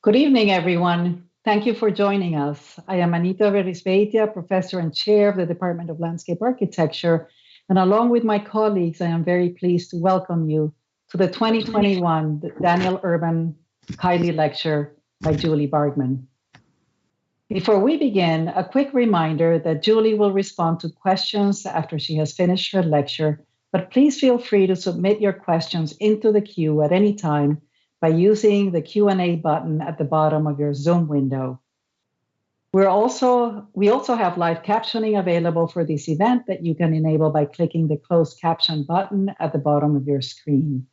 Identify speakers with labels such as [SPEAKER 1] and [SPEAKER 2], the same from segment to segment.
[SPEAKER 1] Good evening, everyone. Thank you for joining us. I am Anita Verisveitia, Professor and Chair of the Department of Landscape Architecture, and along with my colleagues, I am very pleased to welcome you to the 2021 Daniel Urban Kiley Lecture by Julie Bargman. Before we begin, a quick reminder that Julie will respond to questions after she has finished her lecture, but please feel free to submit your questions into the queue at any time by using the Q&A button at the bottom of your Zoom window. We also have live captioning available for this event that you can enable by clicking the closed caption button at the bottom of your screen.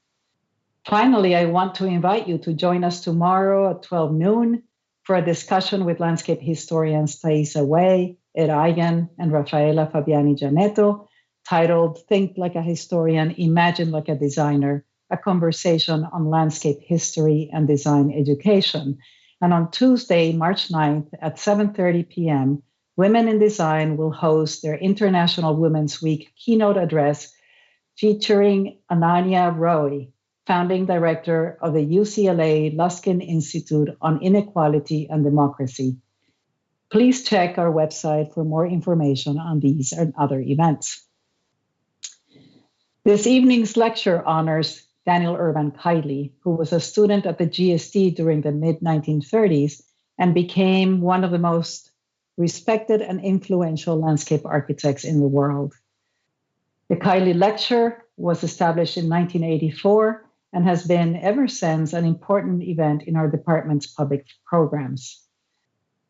[SPEAKER 1] Finally, I want to invite you to join us tomorrow at 12 noon for a discussion with landscape historians Thaisa Way, Ed Eigen, and Rafaela Fabiani Janetto, titled Think Like a Historian, Imagine Like a Designer, a conversation on landscape history and design education. And on Tuesday, March 9th at 7:30 p.m., Women in Design will host their International Women's Week keynote address featuring Ananya Roy, founding director of the UCLA Luskin Institute on Inequality and Democracy. Please check our website for more information on these and other events. This evening's lecture honors Daniel Urban Kiley, who was a student at the GSD during the mid-1930s and became one of the most respected and influential landscape architects in the world. The Kiley Lecture was established in 1984 and has been ever since an important event in our department's public programs.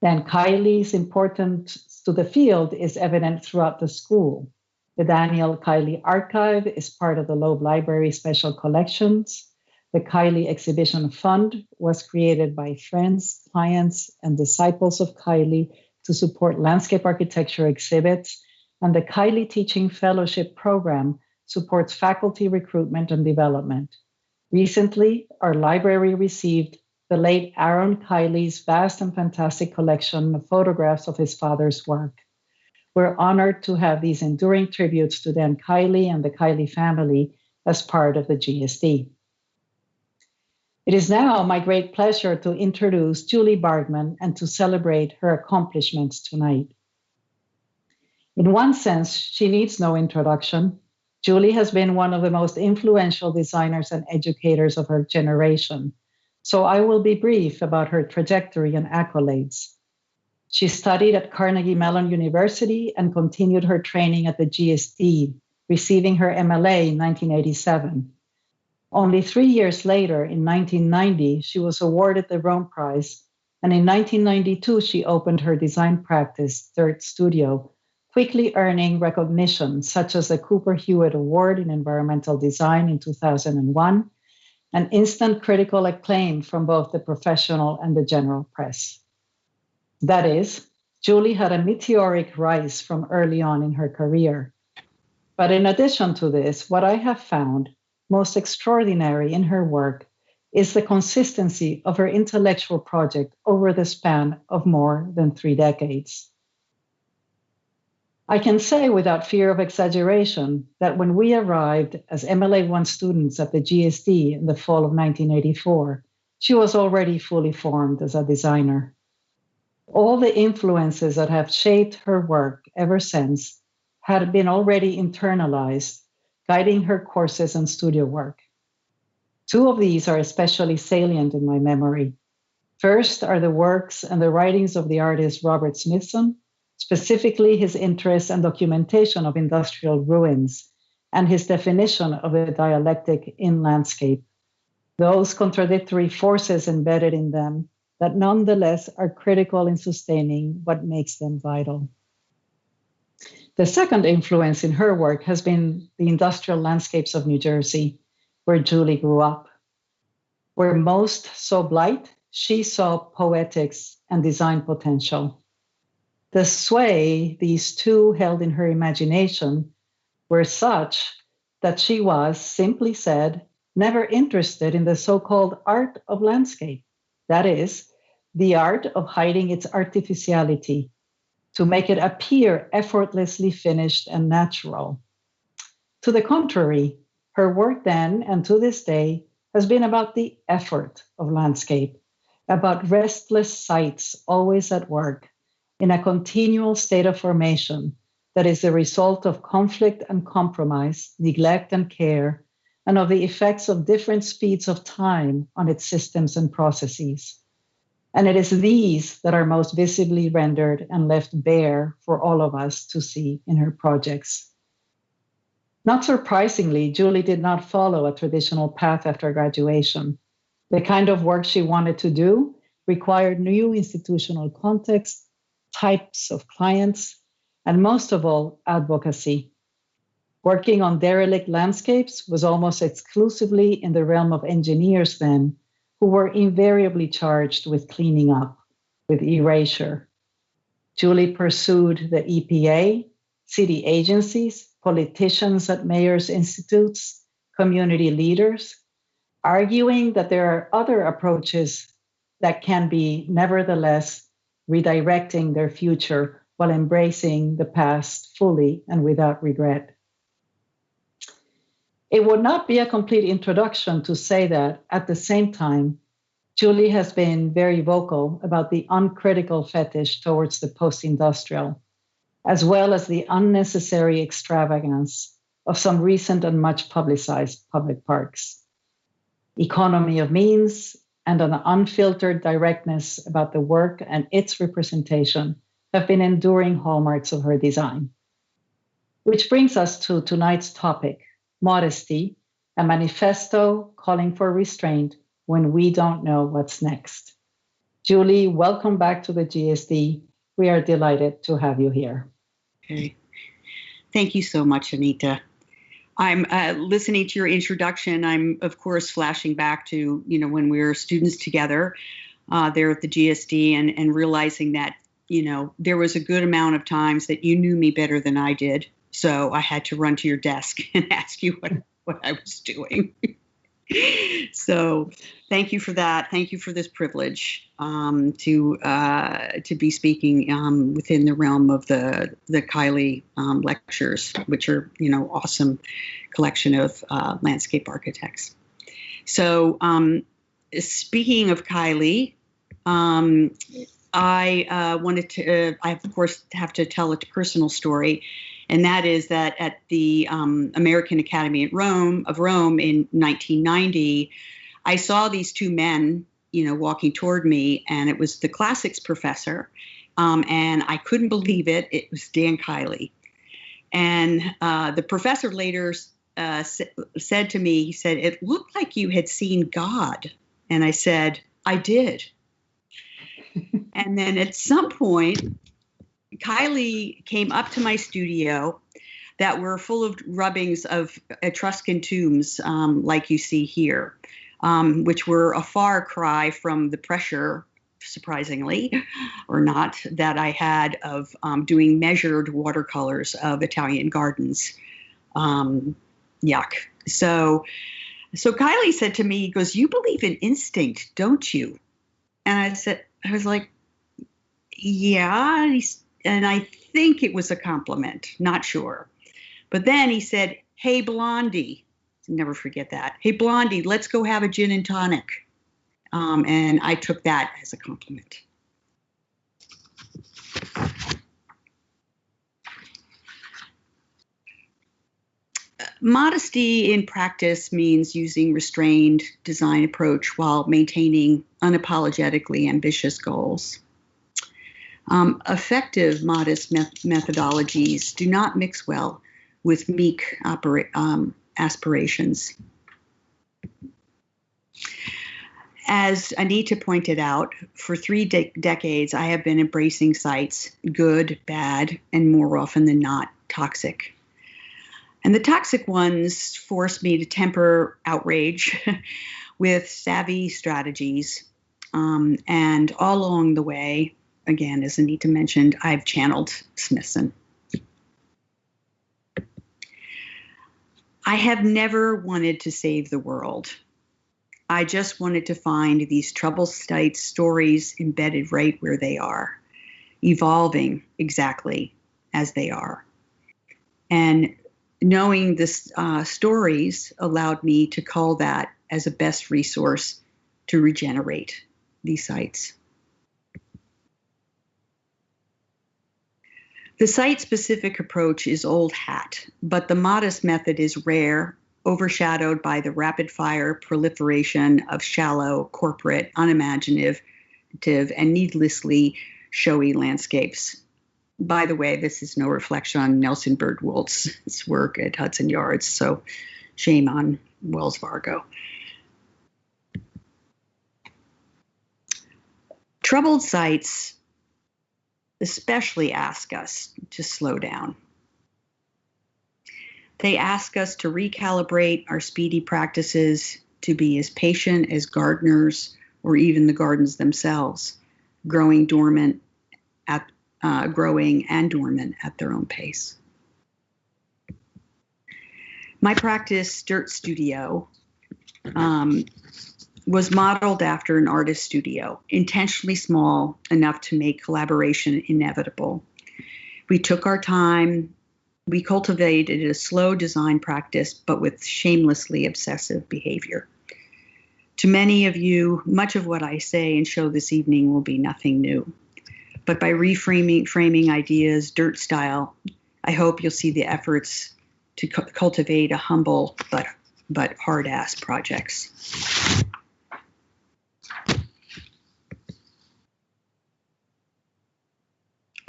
[SPEAKER 1] Dan Kiley's importance to the field is evident throughout the school. The Daniel Kiley Archive is part of the Loeb Library Special Collections. The Kiley Exhibition Fund was created by friends, clients, and disciples of Kiley to support landscape architecture exhibits, and the Kiley Teaching Fellowship Program supports faculty recruitment and development. Recently, our library received the late Aaron Kiley's vast and fantastic collection of photographs of his father's work. We're honored to have these enduring tributes to Dan Kiley and the Kiley family as part of the GSD. It is now my great pleasure to introduce Julie Bargman and to celebrate her accomplishments tonight. In one sense, she needs no introduction. Julie has been one of the most influential designers and educators of her generation, so I will be brief about her trajectory and accolades. She studied at Carnegie Mellon University and continued her training at the GSD, receiving her MLA in 1987. Only 3 years later, in 1990, she was awarded the Rome Prize, and in 1992, she opened her design practice, Third Studio, quickly earning recognition such as the Cooper Hewitt Award in Environmental Design in 2001, and instant critical acclaim from both the professional and the general press. That is, Julie had a meteoric rise from early on in her career. But in addition to this, what I have found most extraordinary in her work is the consistency of her intellectual project over the span of more than 3 decades. I can say without fear of exaggeration that when we arrived as MLA1 students at the GSD in the fall of 1984, she was already fully formed as a designer. All the influences that have shaped her work ever since had been already internalized, guiding her courses and studio work. 2 of these are especially salient in my memory. First are the works and the writings of the artist Robert Smithson, specifically his interest and documentation of industrial ruins and his definition of the dialectic in landscape. Those contradictory forces embedded in them that nonetheless are critical in sustaining what makes them vital. The second influence in her work has been the industrial landscapes of New Jersey, where Julie grew up. Where most saw blight, she saw poetics and design potential. The sway these two held in her imagination were such that she was, simply said, never interested in the so-called art of landscape. That is, the art of hiding its artificiality, to make it appear effortlessly finished and natural. To the contrary, her work then and to this day has been about the effort of landscape, about restless sites always at work in a continual state of formation that is the result of conflict and compromise, neglect and care, and of the effects of different speeds of time on its systems and processes. And it is these that are most visibly rendered and left bare for all of us to see in her projects. Not surprisingly, Julie did not follow a traditional path after graduation. The kind of work she wanted to do required new institutional context, types of clients, and most of all, advocacy. Working on derelict landscapes was almost exclusively in the realm of engineers then, who were invariably charged with cleaning up, with erasure. Julie pursued the EPA, city agencies, politicians at mayors' institutes, community leaders, arguing that there are other approaches that can be nevertheless redirecting their future while embracing the past fully and without regret. It would not be a complete introduction to say that at the same time, Julie has been very vocal about the uncritical fetish towards the post-industrial, as well as the unnecessary extravagance of some recent and much publicized public parks. Economy of means and an unfiltered directness about the work and its representation have been enduring hallmarks of her design. Which brings us to tonight's topic, Modesty, a manifesto calling for restraint when we don't know what's next. Julie, welcome back to the GSD. We are delighted to have you here.
[SPEAKER 2] Okay. Thank you so much, Anita. I'm listening to your introduction. I'm, of course, flashing back to, when we were students together there at the GSD and realizing that, there was a good amount of times that you knew me better than I did. So I had to run to your desk and ask you what I was doing. So thank you for that. Thank you for this privilege to be speaking within the realm of the Kiley lectures, which are, awesome collection of landscape architects. So speaking of Kiley, I wanted to, I of course have to tell a personal story. And that is that at the American Academy of Rome in 1990, I saw these two men, walking toward me, and it was the classics professor, and I couldn't believe it. It was Dan Kiley, and the professor later said to me, he said, "It looked like you had seen God," and I said, "I did." And then at some point, Kiley came up to my studio that were full of rubbings of Etruscan tombs, like you see here, which were a far cry from the pressure, surprisingly, or not, that I had of doing measured watercolors of Italian gardens. Yuck. So Kiley said to me, he goes, "You believe in instinct, don't you?" And I was like, "Yeah." And I think it was a compliment, not sure. But then he said, "Hey, Blondie," never forget that. "Hey, Blondie, let's go have a gin and tonic." And I took that as a compliment. Modesty in practice means using restrained design approach while maintaining unapologetically ambitious goals. Effective modest methodologies do not mix well with meek aspirations. As Anita pointed out, for 3 decades, I have been embracing sites, good, bad, and more often than not, toxic. And the toxic ones force me to temper outrage with savvy strategies. And all along the way, again, as Anita mentioned, I've channeled Smithson. I have never wanted to save the world. I just wanted to find these trouble state stories embedded right where they are, evolving exactly as they are. And knowing this stories allowed me to call that as a best resource to regenerate these sites. The site-specific approach is old hat, but the modest method is rare, overshadowed by the rapid-fire proliferation of shallow, corporate, unimaginative, and needlessly showy landscapes. By the way, this is no reflection on Nelson Birdwolf's work at Hudson Yards, so shame on Wells Fargo. Troubled sites especially ask us to slow down. They ask us to recalibrate our speedy practices to be as patient as gardeners or even the gardens themselves, growing and dormant at their own pace. My practice, Dirt Studio, was modeled after an artist studio, intentionally small enough to make collaboration inevitable. We took our time. We cultivated a slow design practice, but with shamelessly obsessive behavior. To many of you, much of what I say and show this evening will be nothing new. But by framing ideas dirt style, I hope you'll see the efforts to cultivate a humble but hard-ass projects.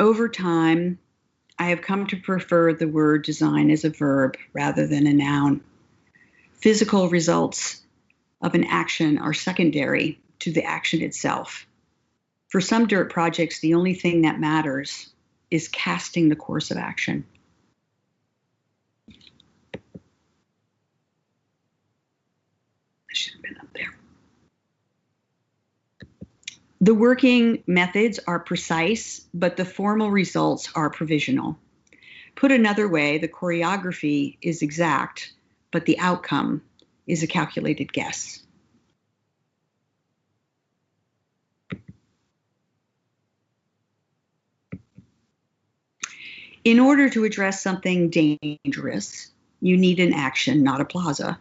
[SPEAKER 2] Over time, I have come to prefer the word design as a verb rather than a noun. Physical results of an action are secondary to the action itself. For some dirt projects, the only thing that matters is casting the course of action. I should have been up there. The working methods are precise, but the formal results are provisional. Put another way, the choreography is exact, but the outcome is a calculated guess. In order to address something dangerous, you need an action, not a plaza.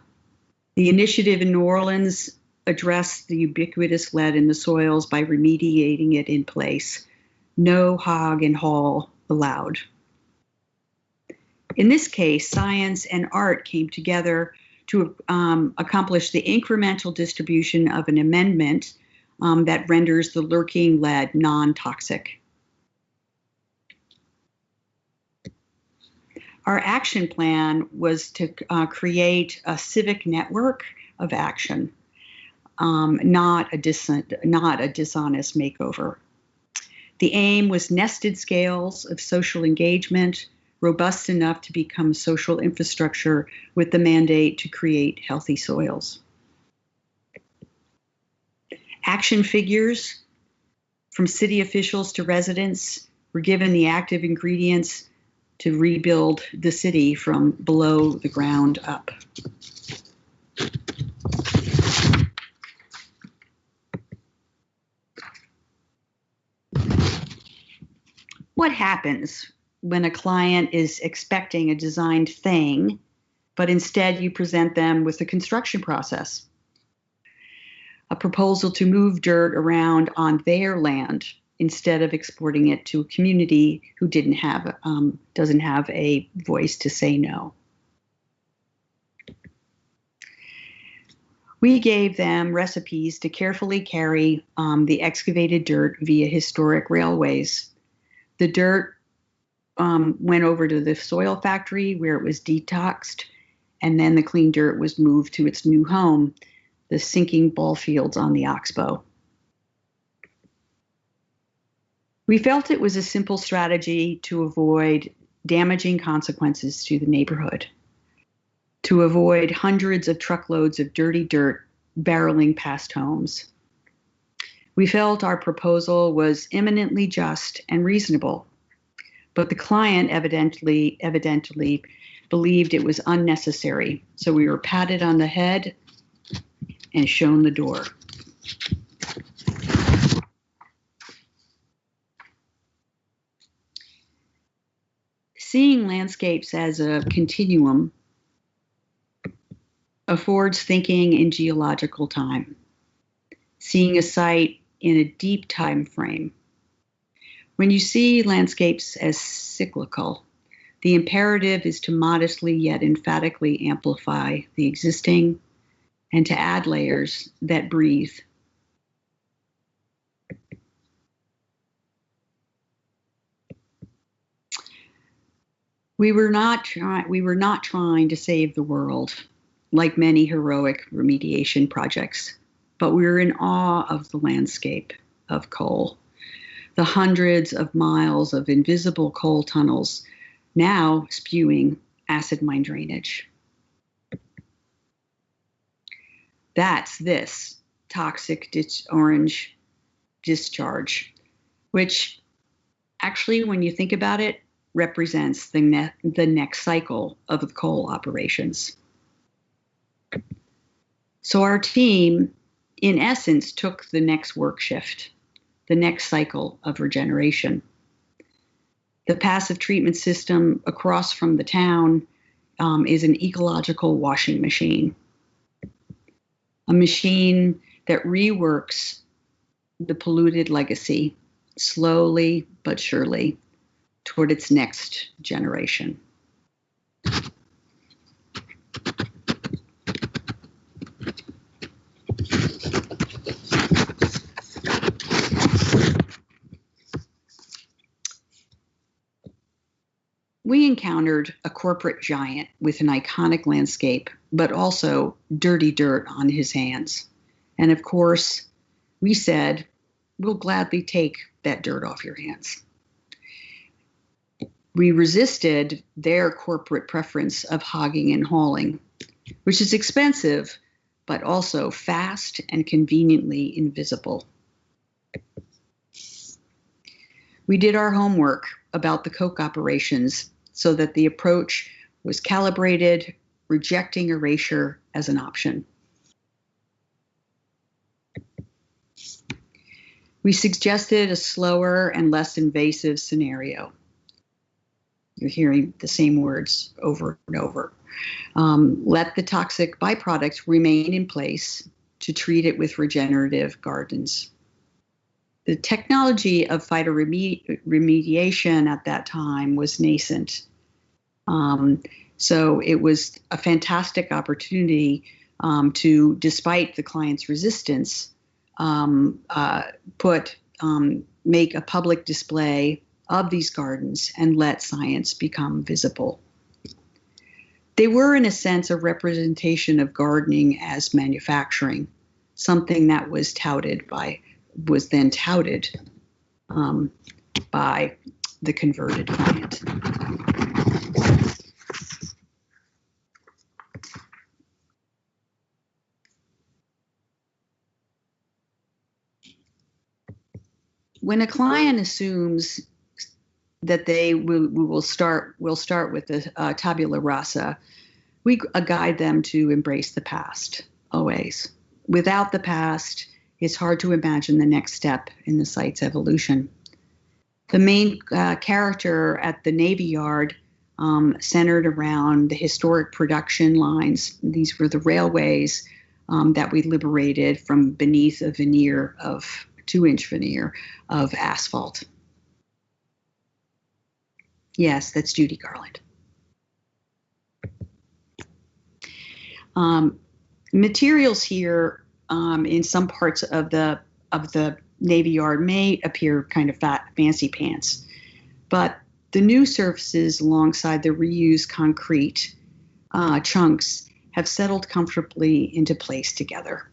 [SPEAKER 2] The initiative in New Orleans addressed the ubiquitous lead in the soils by remediating it in place. No hog and haul allowed. In this case, science and art came together to accomplish the incremental distribution of an amendment that renders the lurking lead non-toxic. Our action plan was to create a civic network of action, not a dishonest makeover. The aim was nested scales of social engagement, robust enough to become social infrastructure with the mandate to create healthy soils. Action figures, from city officials to residents, were given the active ingredients to rebuild the city from below the ground up. What happens when a client is expecting a designed thing, but instead you present them with a construction process? A proposal to move dirt around on their land instead of exporting it to a community who doesn't have a voice to say no. We gave them recipes to carefully carry the excavated dirt via historic railways. The dirt went over to the soil factory where it was detoxed, and then the clean dirt was moved to its new home, the sinking ball fields on the Oxbow. We felt it was a simple strategy to avoid damaging consequences to the neighborhood, to avoid hundreds of truckloads of dirty dirt barreling past homes. We felt our proposal was eminently just and reasonable, but the client evidently believed it was unnecessary, so we were patted on the head and shown the door. Seeing landscapes as a continuum affords thinking in geological time. Seeing a site in a deep time frame. When you see landscapes as cyclical, the imperative is to modestly yet emphatically amplify the existing and to add layers that breathe. We were not trying to save the world like many heroic remediation projects, but we were in awe of the landscape of coal, the hundreds of miles of invisible coal tunnels now spewing acid mine drainage. That's this toxic orange discharge, which actually, when you think about it, represents the next cycle of the coal operations. So our team, in essence, took the next work shift, the next cycle of regeneration. The passive treatment system across from the town is an ecological washing machine, a machine that reworks the polluted legacy slowly but surely toward its next generation. We encountered a corporate giant with an iconic landscape, but also dirty dirt on his hands. And of course, we said, we'll gladly take that dirt off your hands. We resisted their corporate preference of hogging and hauling, which is expensive, but also fast and conveniently invisible. We did our homework about the coke operations so that the approach was calibrated, rejecting erasure as an option. We suggested a slower and less invasive scenario. You're hearing the same words over and over. Let the toxic byproducts remain in place to treat it with regenerative gardens. The technology of phytoremediation at that time was nascent. So it was a fantastic opportunity to, despite the client's resistance, make a public display of these gardens and let science become visible. They were, in a sense, a representation of gardening as manufacturing, something that was then touted by the converted client. When a client assumes that we'll start with the tabula rasa, we guide them to embrace the past, always. Without the past, it's hard to imagine the next step in the site's evolution. The main character at the Navy Yard centered around the historic production lines. These were the railways that we liberated from beneath a 2-inch veneer of asphalt. Yes, that's Judy Garland. Materials here in some parts of the Navy Yard may appear kind of fancy pants, but the new surfaces alongside the reused concrete chunks have settled comfortably into place together.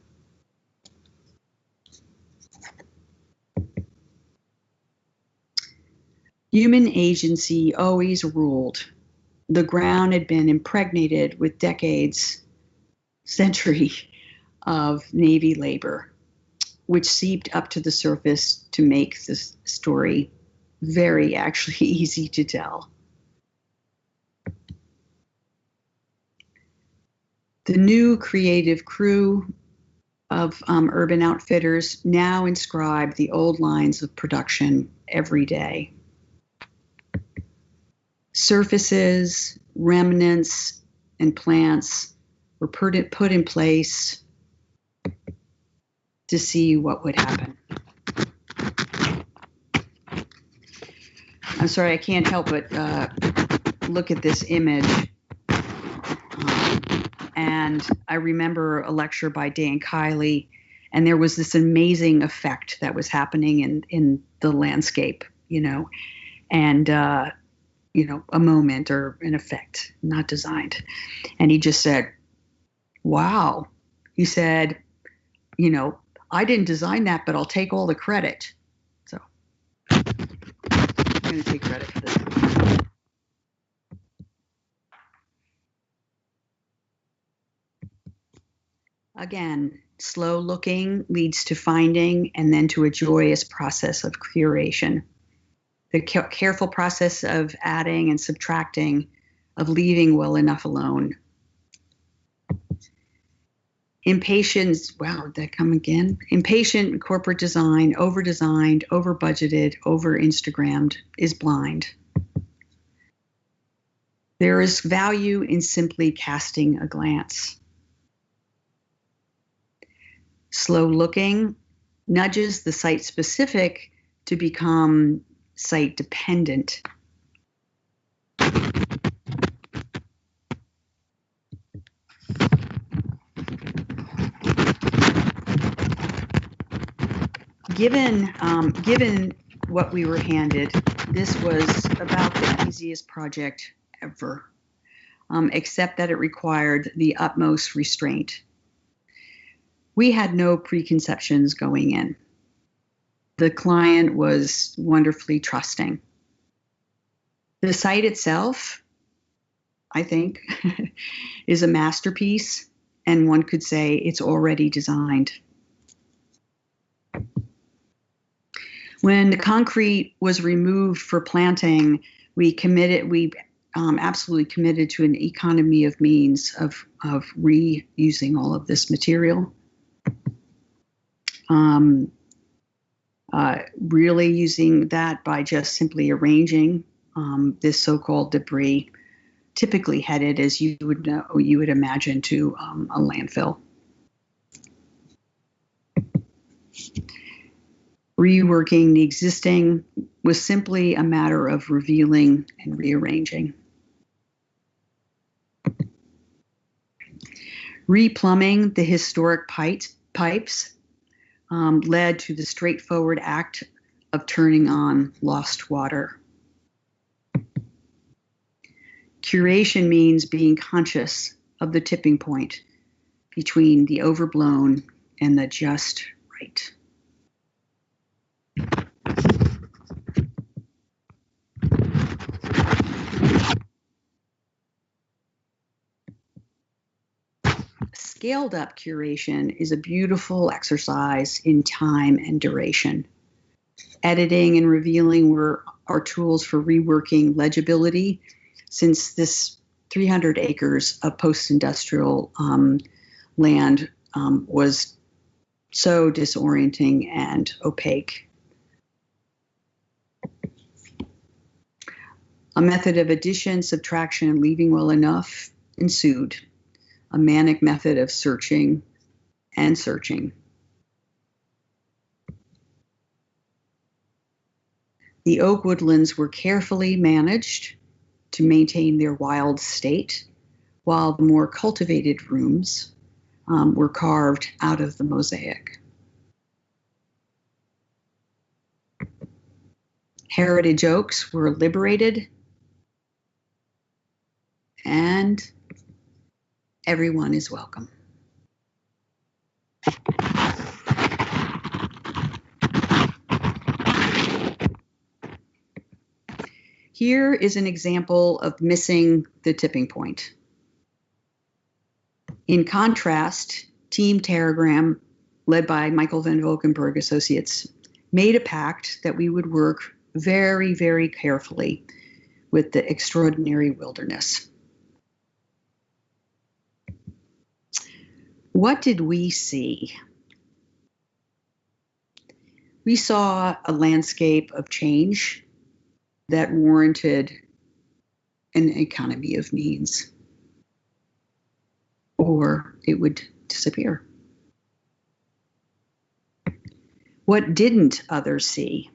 [SPEAKER 2] Human agency always ruled. The ground had been impregnated with century of Navy labor, which seeped up to the surface to make this story very actually easy to tell. The new creative crew of Urban Outfitters now inscribe the old lines of production every day. Surfaces, remnants, and plants were put in place to see what would happen. I'm sorry, I can't help but look at this image. And I remember a lecture by Dan Kiley, and there was this amazing effect that was happening in the landscape, and a moment or an effect not designed. And he just said, wow. He said, I didn't design that, but I'll take all the credit. So I'm going to take credit for this. Again, slow looking leads to finding and then to a joyous process of curation. The careful process of adding and subtracting, of leaving well enough alone. Impatience, wow, did that come again? Impatient corporate design, over-designed, over-budgeted, over-Instagrammed is blind. There is value in simply casting a glance. Slow looking nudges the site-specific to become site-dependent. Given what we were handed, this was about the easiest project ever, except that it required the utmost restraint. We had no preconceptions going in. The client was wonderfully trusting. The site itself, I think, is a masterpiece, and one could say it's already designed. When the concrete was removed for planting, we absolutely committed to an economy of means of reusing all of this material. Really using that by just simply arranging this so-called debris, typically headed, as you would imagine, to a landfill. Reworking the existing was simply a matter of revealing and rearranging. Replumbing the historic pipes led to the straightforward act of turning on lost water. Curation means being conscious of the tipping point between the overblown and the just right. Scaled up curation is a beautiful exercise in time and duration. Editing and revealing were our tools for reworking legibility, since this 300 acres of post-industrial land was so disorienting and opaque. A method of addition, subtraction, and leaving well enough ensued. A manic method of searching and searching. The oak woodlands were carefully managed to maintain their wild state, while the more cultivated rooms were carved out of the mosaic. Heritage oaks were liberated, and everyone is welcome. Here is an example of missing the tipping point. In contrast, Team Teragram, led by Michael van Valkenburg Associates, made a pact that we would work very, very carefully with the extraordinary wilderness. What did we see? We saw a landscape of change that warranted an economy of means, or it would disappear. What didn't others see?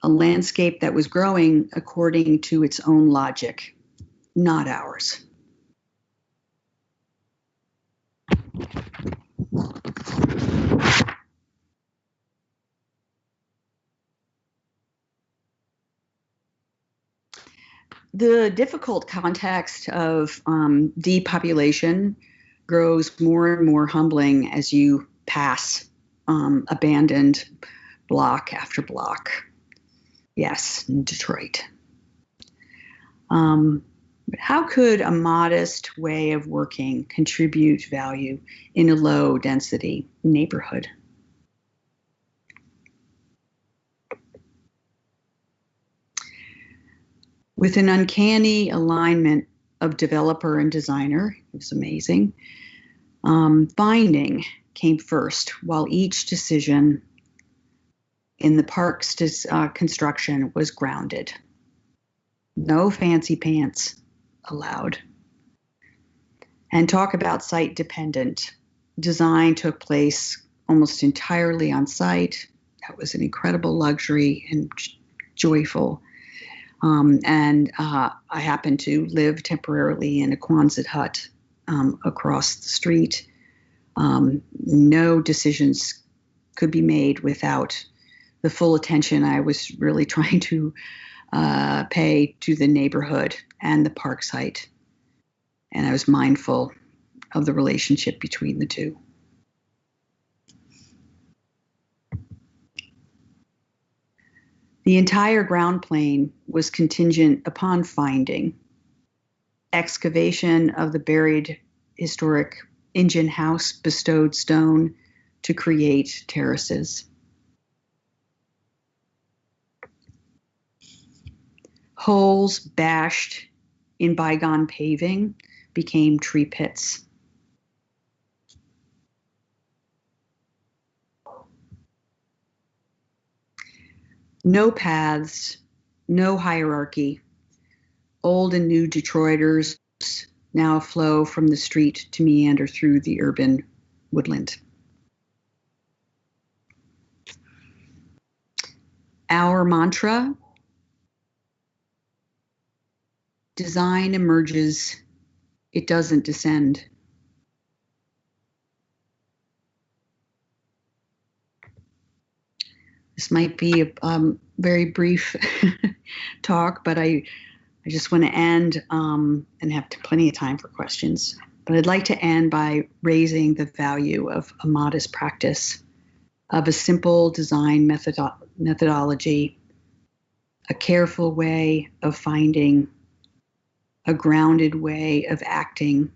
[SPEAKER 2] a landscape that was growing according to its own logic, not ours. The difficult context of depopulation grows more and more humbling as you pass abandoned block after block. Yes, in Detroit. How could a modest way of working contribute value in a low density neighborhood? With an uncanny alignment of developer and designer, it was amazing. Finding came first, while each decision in the park's construction was grounded. No fancy pants allowed. And talk about site dependent. Design took place almost entirely on site. That was an incredible luxury and joyful. And I happened to live temporarily in a Quonset hut across the street. No decisions could be made without the full attention I was really trying to pay to the neighborhood and the park site. And I was mindful of the relationship between the two. The entire ground plane was contingent upon finding excavation of the buried historic engine house bestowed stone to create terraces. Holes bashed in bygone paving became tree pits. No paths, no hierarchy. Old and new Detroiters now flow from the street to meander through the urban woodland. Our mantra: design emerges, it doesn't descend. This might be a very brief talk, but I just want to end and have plenty of time for questions. But I'd like to end by raising the value of a modest practice, of a simple design methodology, a careful way of finding, a grounded way of acting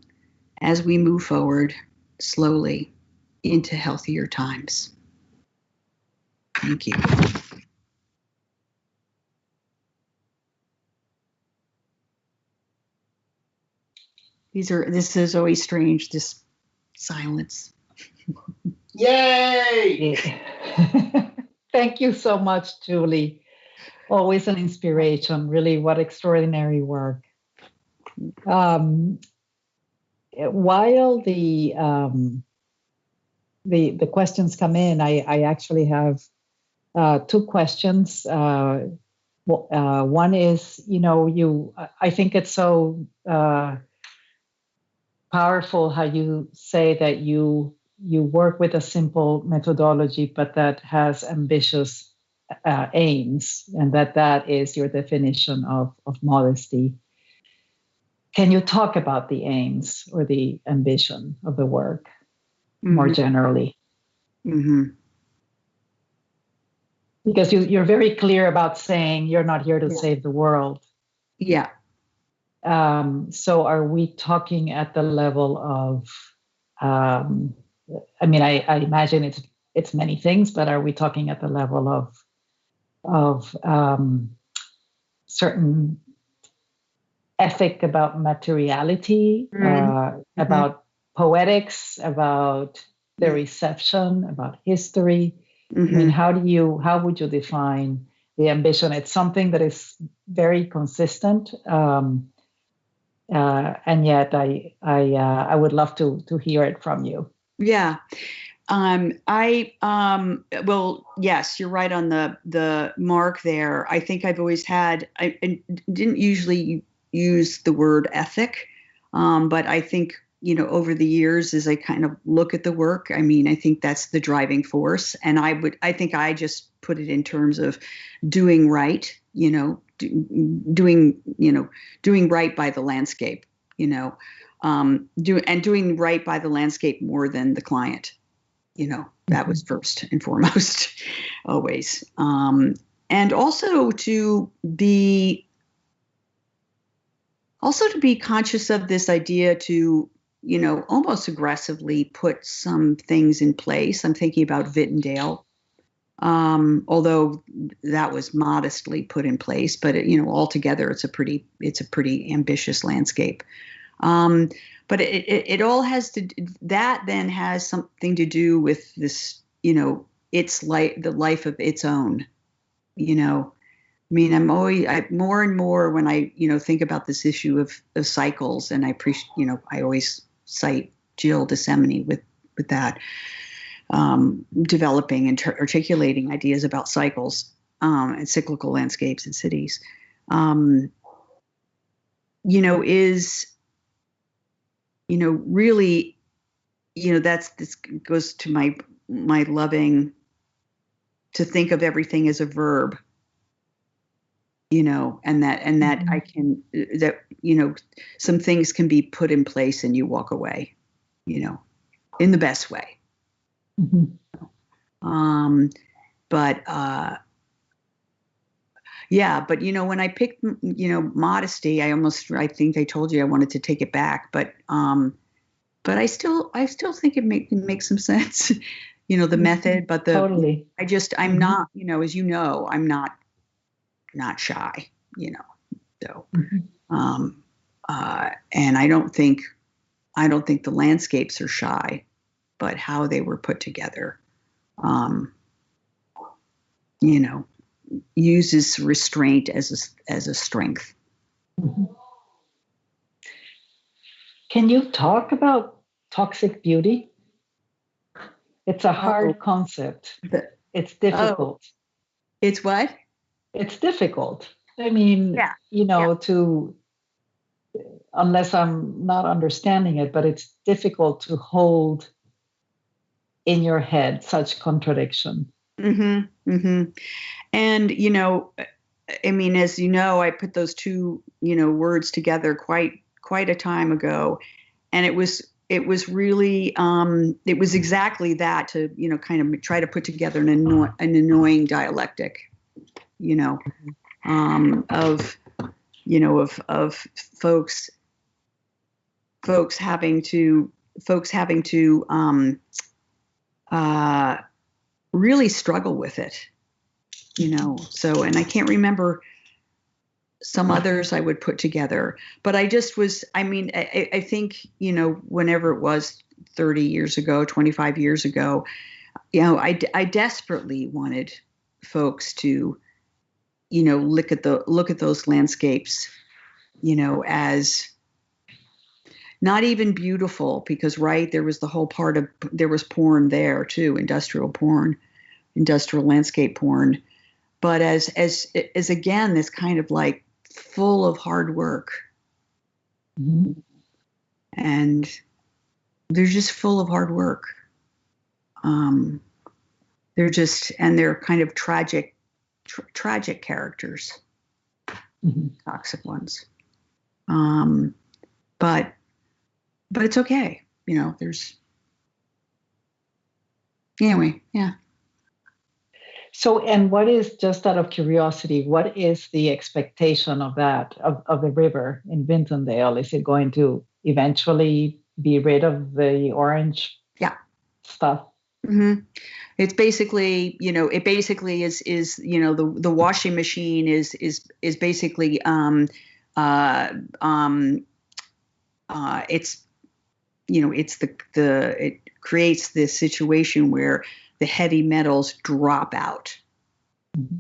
[SPEAKER 2] as we move forward slowly into healthier times. Thank you. This is always strange, this silence.
[SPEAKER 3] Yay!
[SPEAKER 1] Thank you so much, Julie. Always an inspiration. Really, what extraordinary work. While the questions come in, I actually have two questions. One is, I think it's so powerful how you say that you work with a simple methodology, but that has ambitious aims, and that is your definition of modesty. Can you talk about the aims or the ambition of the work more generally?
[SPEAKER 2] Mm-hmm.
[SPEAKER 1] Because you're very clear about saying you're not here to save the world.
[SPEAKER 2] Yeah.
[SPEAKER 1] So are we talking at the level of, I imagine it's many things, but are we talking at the level of certain ethic about materiality, about poetics, about the reception, about history? I mean, how would you define the ambition? It's something that is very consistent, and yet I would love to hear it from you.
[SPEAKER 2] Yeah, Well, yes, you're right on the mark there. I think I've always had, I didn't usually use the word ethic, but I think, over the years, as I kind of look at the work, I mean, I think that's the driving force. And I think I just put it in terms of doing right, doing right by the landscape, doing right by the landscape more than the client. That was first and foremost, always. And also to be conscious of this idea to, almost aggressively put some things in place. I'm thinking about Vittendale, although that was modestly put in place, but altogether it's a pretty ambitious landscape. But it all has to, that then has something to do with this, its the life of its own, I mean, more and more when I, think about this issue of cycles, and I appreciate, I always cite Jill DeSemini with that, developing and articulating ideas about cycles, and cyclical landscapes in cities, is, really, this goes to my loving to think of everything as a verb, and that
[SPEAKER 1] Mm-hmm.
[SPEAKER 2] I can, some things can be put in place and you walk away, in the best way.
[SPEAKER 1] Mm-hmm.
[SPEAKER 2] But when I picked, Modesty, I think I told you I wanted to take it back, but I still think it makes some sense, the method, but
[SPEAKER 1] Totally.
[SPEAKER 2] I'm
[SPEAKER 1] Mm-hmm.
[SPEAKER 2] not, as I'm not shy, so,
[SPEAKER 1] Mm-hmm.
[SPEAKER 2] and I don't think the landscapes are shy, but how they were put together, uses restraint as a strength.
[SPEAKER 1] Mm-hmm. Can you talk about toxic beauty? It's a hard concept. It's difficult.
[SPEAKER 2] It's what?
[SPEAKER 1] It's difficult. I mean,
[SPEAKER 2] Yeah.
[SPEAKER 1] unless I'm not understanding it, but it's difficult to hold in your head such contradiction.
[SPEAKER 2] Mm-hmm. Mm-hmm. And, I mean, as I put those two, words together quite a time ago, and it was really, it was exactly that, to, kind of try to put together an annoying dialectic, of, of folks having to really struggle with it, so, and I can't remember some others I would put together, but I just was, I mean, I think, whenever it was 30 years ago, 25 years ago, I desperately wanted folks to, look at those landscapes, as not even beautiful, because there was the whole part of, there was porn there too, industrial landscape porn, but as again, this kind of like full of hard work.
[SPEAKER 1] Mm-hmm.
[SPEAKER 2] And they're just full of hard work. They're kind of tragic characters,
[SPEAKER 1] Mm-hmm.
[SPEAKER 2] toxic ones. But it's okay. There's, anyway, yeah.
[SPEAKER 1] So, and what is, just out of curiosity, what is the expectation of that, of the river in Vintondale? Is it going to eventually be rid of the orange stuff?
[SPEAKER 2] Mm-hmm. It's basically, it basically is, the washing machine is basically, it's, it creates this situation where the heavy metals drop out.
[SPEAKER 1] Mm-hmm.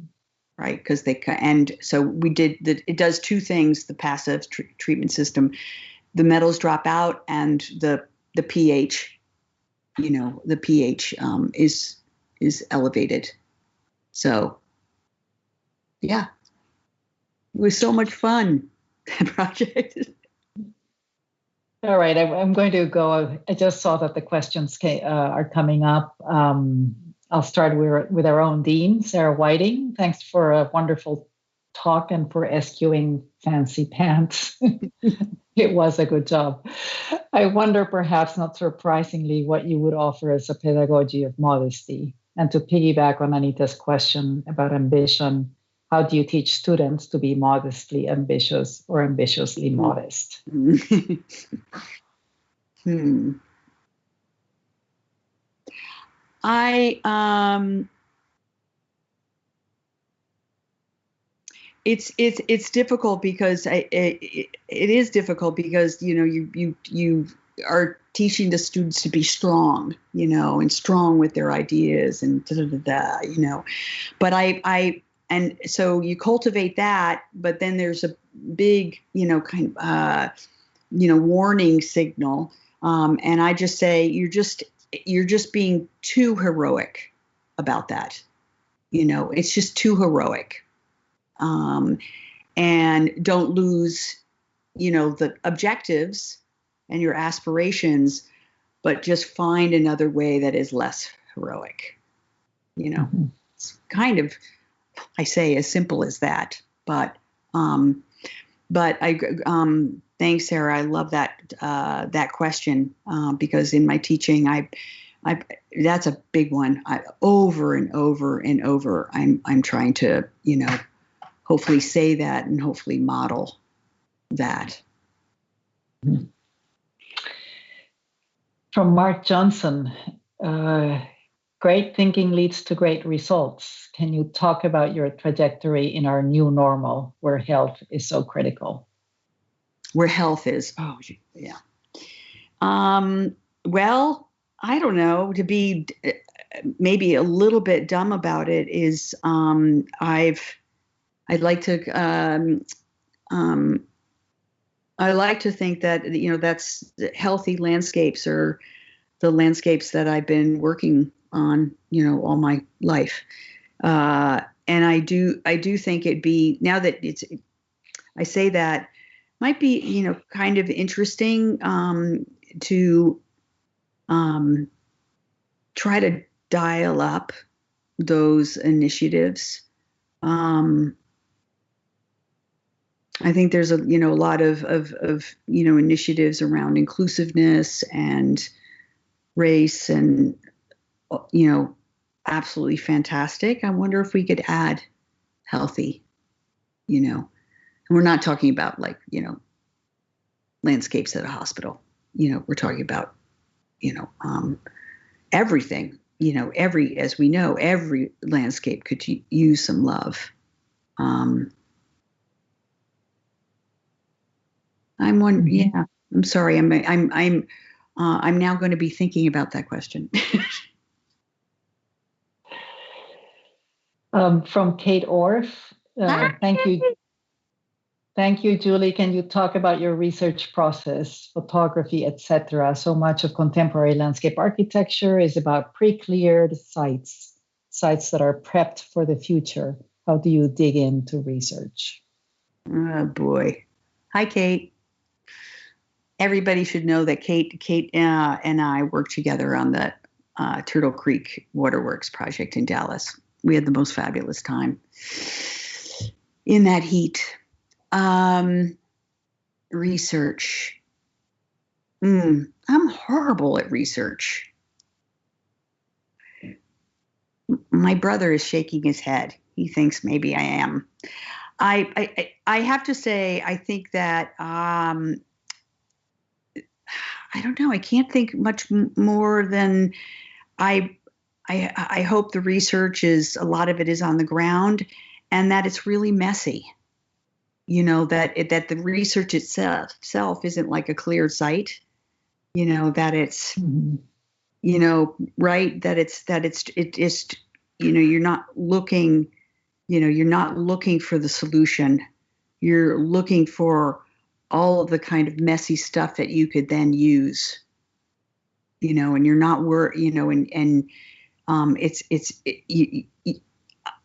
[SPEAKER 2] Right, because and so it does two things. The passive treatment system, the metals drop out, and the pH the pH is elevated. So, yeah, it was so much fun, that project.
[SPEAKER 1] All right, I'm going to go. I just saw that the questions are coming up. I'll start with our own dean, Sarah Whiting. Thanks for a wonderful talk and for eschewing fancy pants. It was a good job. I wonder, perhaps not surprisingly, what you would offer as a pedagogy of modesty. And to piggyback on Anita's question about ambition, how do you teach students to be modestly ambitious or ambitiously modest?
[SPEAKER 2] It's difficult because it is difficult because you are teaching the students to be strong, and strong with their ideas and but and so you cultivate that, but then there's a big kind of warning signal, and I just say you're just being too heroic about that. It's just too heroic. And don't lose, the objectives and your aspirations, but just find another way that is less heroic. It's kind of, I say, as simple as that. But thanks, Sarah. I love that question because in my teaching, that's a big one. Over and over and over, I'm trying to, hopefully say that and hopefully model that.
[SPEAKER 1] From Mark Johnson, great thinking leads to great results. Can you talk about your trajectory in our new normal where health is so critical?
[SPEAKER 2] Where health is, yeah. Well, I don't know, to be maybe a little bit dumb about it is I'd like to I like to think that that's healthy landscapes are the landscapes that I've been working on all my life, and I do think it'd be, now that I say that, might be kind of interesting to try to dial up those initiatives. I think there's a lot of initiatives around inclusiveness and race, and absolutely fantastic. I wonder if we could add healthy, and we're not talking about landscapes at a hospital. We're talking about everything. As we know, every landscape could use some love. Yeah. I'm sorry. I'm now going to be thinking about that question.
[SPEAKER 1] From Kate Orff, thank you. Thank you, Julie. Can you talk about your research process, photography, etc.? So much of contemporary landscape architecture is about pre-cleared sites that are prepped for the future. How do you dig into research?
[SPEAKER 2] Oh boy. Hi, Kate. Everybody should know that Kate and I worked together on the Turtle Creek Waterworks project in Dallas. We had the most fabulous time in that heat. Research. I'm horrible at research. My brother is shaking his head. He thinks maybe I am. I have to say, I think that I don't know. I can't think much more than I hope the research is, a lot of it is on the ground, and that it's really messy. That the research itself isn't like a clear site. That it's, right. That it just, you're not looking, you're not looking for the solution. You're looking for all of the kind of messy stuff that you could then use. and you're not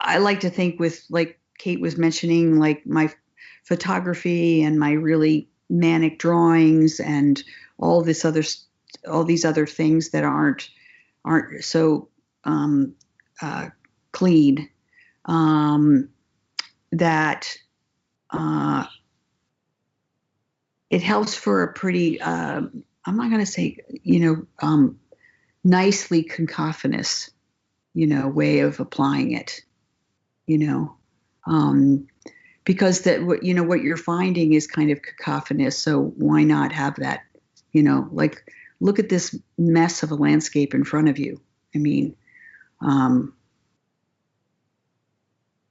[SPEAKER 2] I like to think with, like Kate was mentioning, like my photography and my really manic drawings and all these other things that aren't so clean, that it helps for a pretty, I'm not going to say, nicely cacophonous, way of applying it, because what you're finding is kind of cacophonous. So why not have that, like, look at this mess of a landscape in front of you. I mean,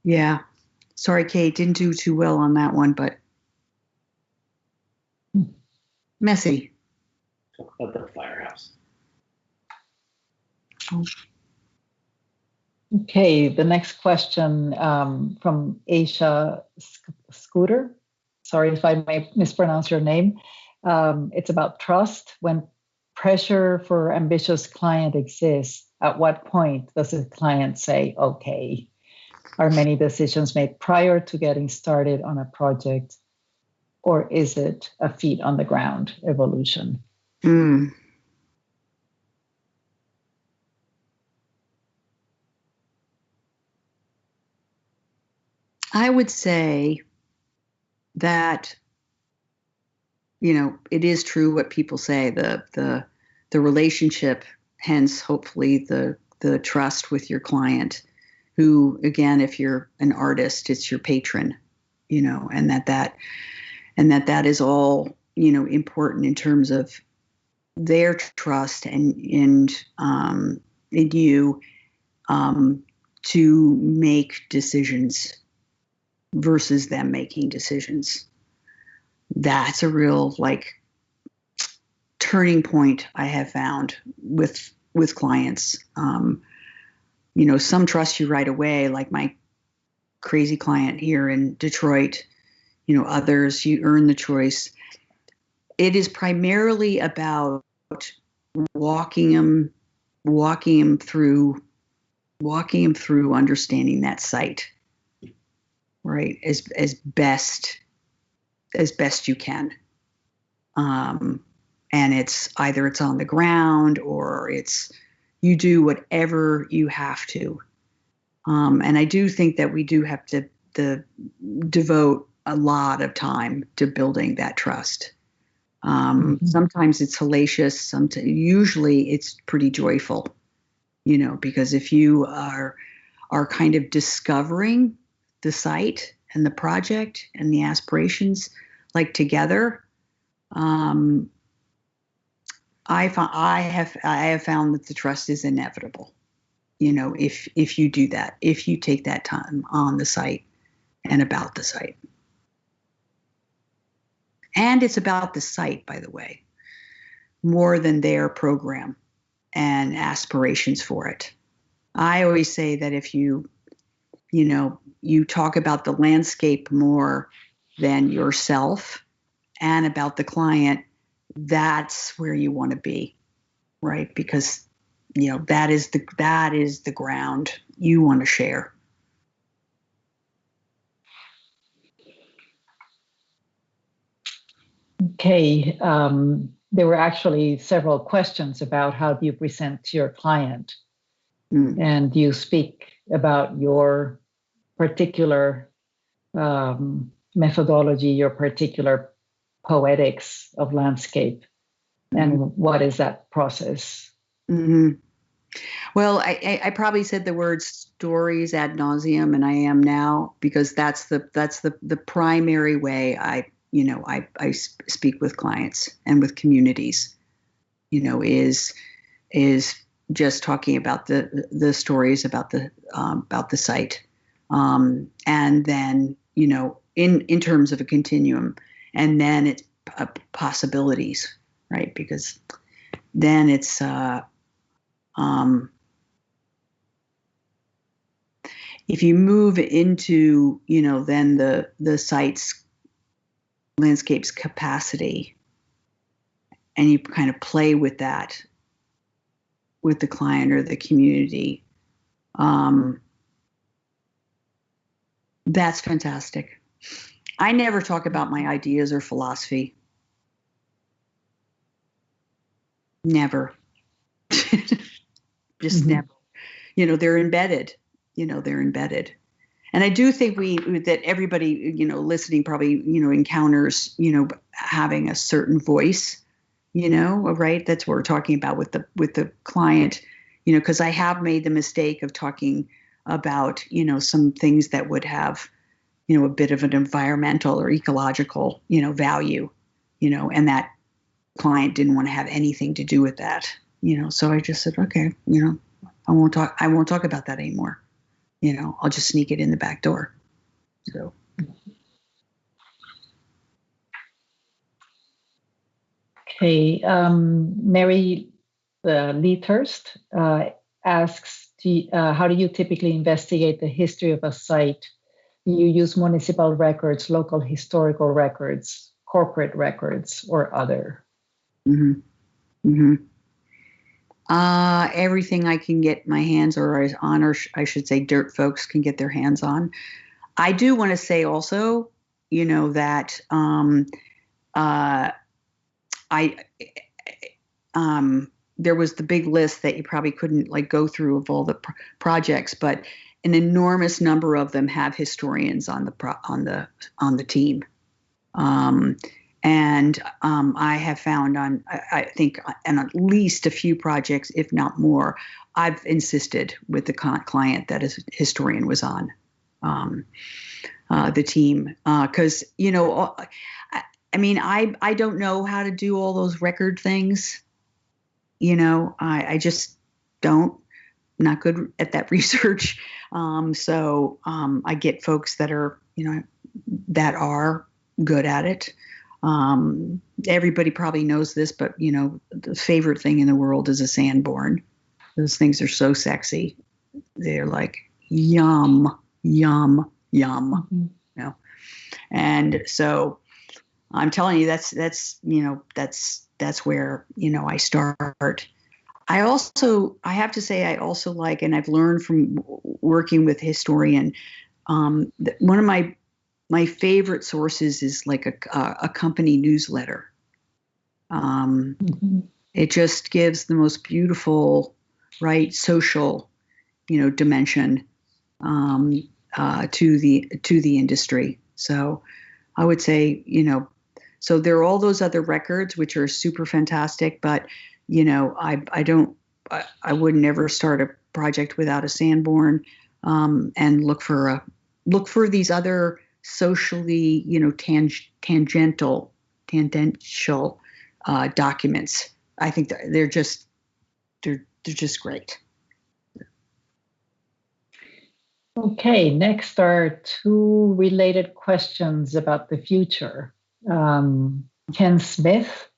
[SPEAKER 2] yeah, sorry, Kate, didn't do too well on that one, but messy.
[SPEAKER 3] Talk about the firehouse.
[SPEAKER 1] Okay, the next question from Aisha Scooter. Sorry if I may mispronounce your name. It's about trust. When pressure for ambitious client exists, at what point does the client say, okay? Are many decisions made prior to getting started on a project, or is it a feet on the ground evolution?
[SPEAKER 2] I would say that, it is true what people say, the relationship, hence hopefully the trust with your client, who, again, if you're an artist, it's your patron, and that is all, important in terms of their trust and in you, to make decisions versus them making decisions. That's a real, like, turning point I have found with clients. Some trust you right away, like my crazy client here in Detroit. Others, you earn the choice. It is primarily about walking them through understanding that site, right, as best you can. And it's either it's on the ground or it's you do whatever you have to. And I do think that we do have to devote a lot of time to building that trust. Sometimes it's hellacious. Usually it's pretty joyful, because if you are kind of discovering the site and the project and the aspirations, like, together, I have found that the trust is inevitable. If you do that, if you take that time on the site and about the site. And it's about the site, by the way, more than their program and aspirations for it. I always say that if you talk about the landscape more than yourself and about the client, that's where you want to be, right? Because, that is the ground you want to share.
[SPEAKER 1] Okay, there were actually several questions about how do you present to your client, and you speak about your particular methodology, your particular poetics of landscape, and what is that process?
[SPEAKER 2] Well, I probably said the word stories ad nauseum, and I am now, because that's the primary way I speak with clients and with communities, is just talking about the stories about the site, and then, in terms of a continuum, and then it's possibilities, right? Because then it's if you move into, then the site's landscape's capacity, and you kind of play with that, with the client or the community. That's fantastic. I never talk about my ideas or philosophy. Never. Just never. They're embedded. They're embedded. And I do think that everybody, listening probably, encounters, having a certain voice, right? That's what we're talking about with the client, because I have made the mistake of talking about, some things that would have, a bit of an environmental or ecological, value, and that client didn't want to have anything to do with that, so I just said, okay, I won't talk about that anymore. I'll just sneak it in the back door. So.
[SPEAKER 1] Okay. Mary Leithurst asks, how do you typically investigate the history of a site? Do you use municipal records, local historical records, corporate records, or other?
[SPEAKER 2] Everything I can get my hands on, or I should say dirt folks can get their hands on. I do want to say also, that there was the big list that you probably couldn't go through of all the projects, but an enormous number of them have historians on the team. And I have found I think on at least a few projects, if not more, I've insisted with the client that a historian was on the team. Because, I don't know how to do all those record things. I just don't. Not good at that research. So I get folks that are, that are good at it. Everybody probably knows this, but the favorite thing in the world is a Sanborn. Those things are so sexy. They're like yum, yum, yum. And so I'm telling you, that's where I start. I have to say, I also like, and I've learned from working with historian, one of my favorite sources is like a company newsletter. It just gives the most beautiful, right, social, dimension to the industry. So I would say, so there are all those other records which are super fantastic, but I would never start a project without a Sanborn, and look for these other socially, tangential documents. I think they're just great.
[SPEAKER 1] Okay, next are two related questions about the future. Ken Smith,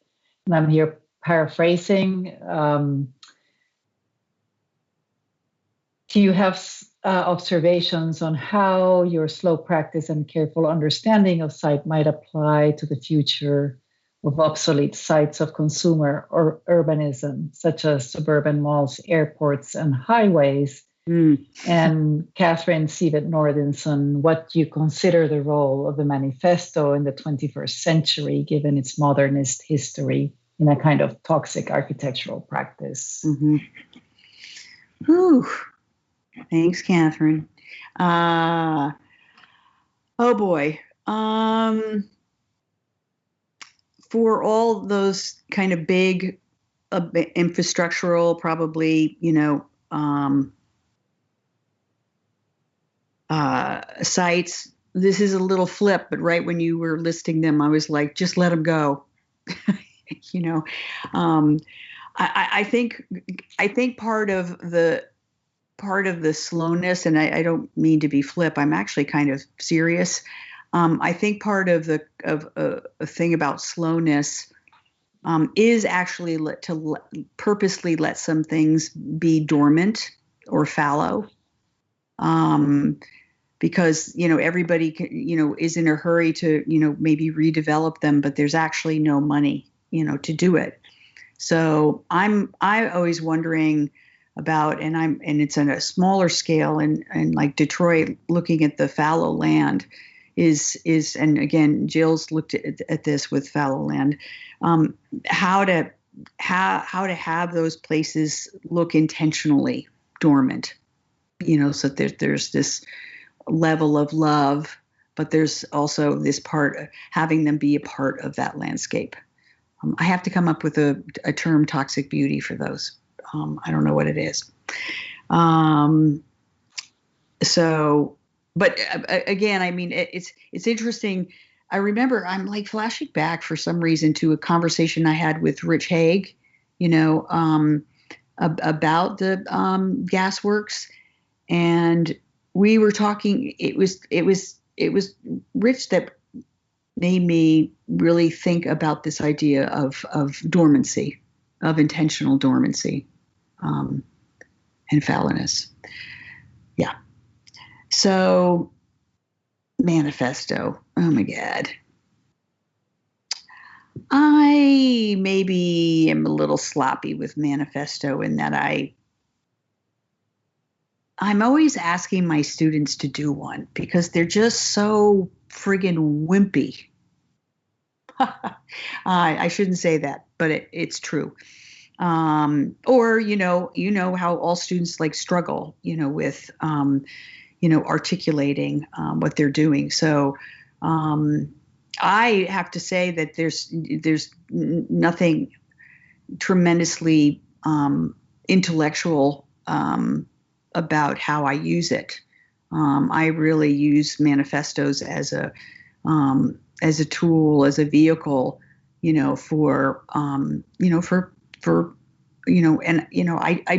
[SPEAKER 1] and I'm here paraphrasing. Do you have observations on how your slow practice and careful understanding of site might apply to the future of obsolete sites of consumer or urbanism, such as suburban malls, airports, and highways? And Catherine Sievert Nordinson, what do you consider the role of the Manifesto in the 21st century, given its modernist history in a kind of toxic architectural practice?
[SPEAKER 2] Whew. Thanks, Catherine. Oh boy. For all those kind of big infrastructural, probably, sites, this is a little flip, but right when you were listing them, I was like, just let them go. I think part of the slowness, and I don't mean to be flip, I'm actually kind of serious. I think part of a thing about slowness is actually to purposely let some things be dormant or fallow. Because, everybody, is in a hurry to, maybe redevelop them, but there's actually no money, to do it. So I always wondering about, and it's on a smaller scale, and like Detroit, looking at the fallow land is, and again, Jill's looked at this with fallow land, how to have those places look intentionally dormant, so there's this level of love, but there's also this part of having them be a part of that landscape. I have to come up with a term, toxic beauty, for those. I don't know what it is. So, but again, I mean, it's interesting. I remember I'm like flashing back for some reason to a conversation I had with Rich Haig, about the gas works, and we were talking. It was Rich that made me really think about this idea of dormancy, of intentional dormancy, and fallowness. Yeah. So, Manifesto. Oh my God. I maybe am a little sloppy with Manifesto in that I'm always asking my students to do one because they're just so friggin' wimpy. I shouldn't say that, but it's true. Or how all students like struggle, with articulating what they're doing. So I have to say that there's nothing tremendously intellectual about how I use it. I really use manifestos as a tool, as a vehicle, for I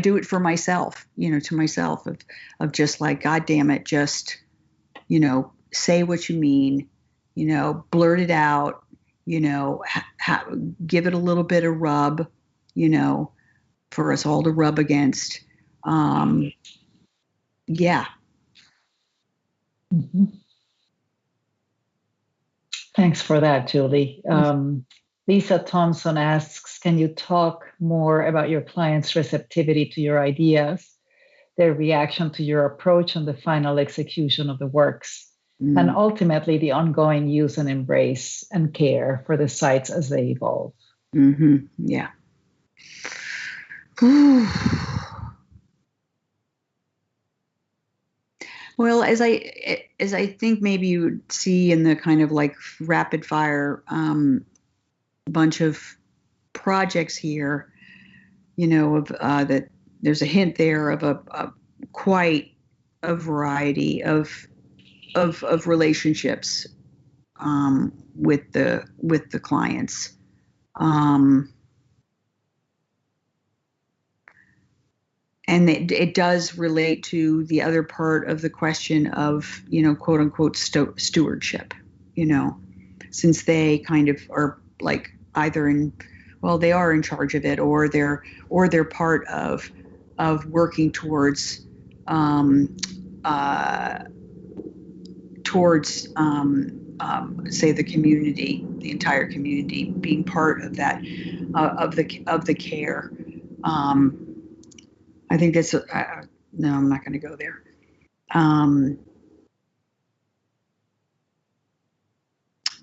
[SPEAKER 2] do it for myself, to myself of just like, God damn it, just, say what you mean, blurt it out, give it a little bit of rub, for us all to rub against. Yeah.
[SPEAKER 1] Mm-hmm. Thanks for that, Julie. Lisa Thompson asks, can you talk more about your clients' receptivity to your ideas, their reaction to your approach, and the final execution of the works, and ultimately the ongoing use and embrace and care for the sites as they evolve?
[SPEAKER 2] Mm-hmm. Yeah. Well, as I think maybe you would see in the kind of like rapid fire bunch of projects here, of that there's a hint there of a quite a variety of relationships with the clients. And it does relate to the other part of the question of, quote unquote, stewardship, since they kind of are like either they are in charge of it, or they're part of working towards say the community, the entire community being part of that, of the care. I think that's, no, I'm not going to go there.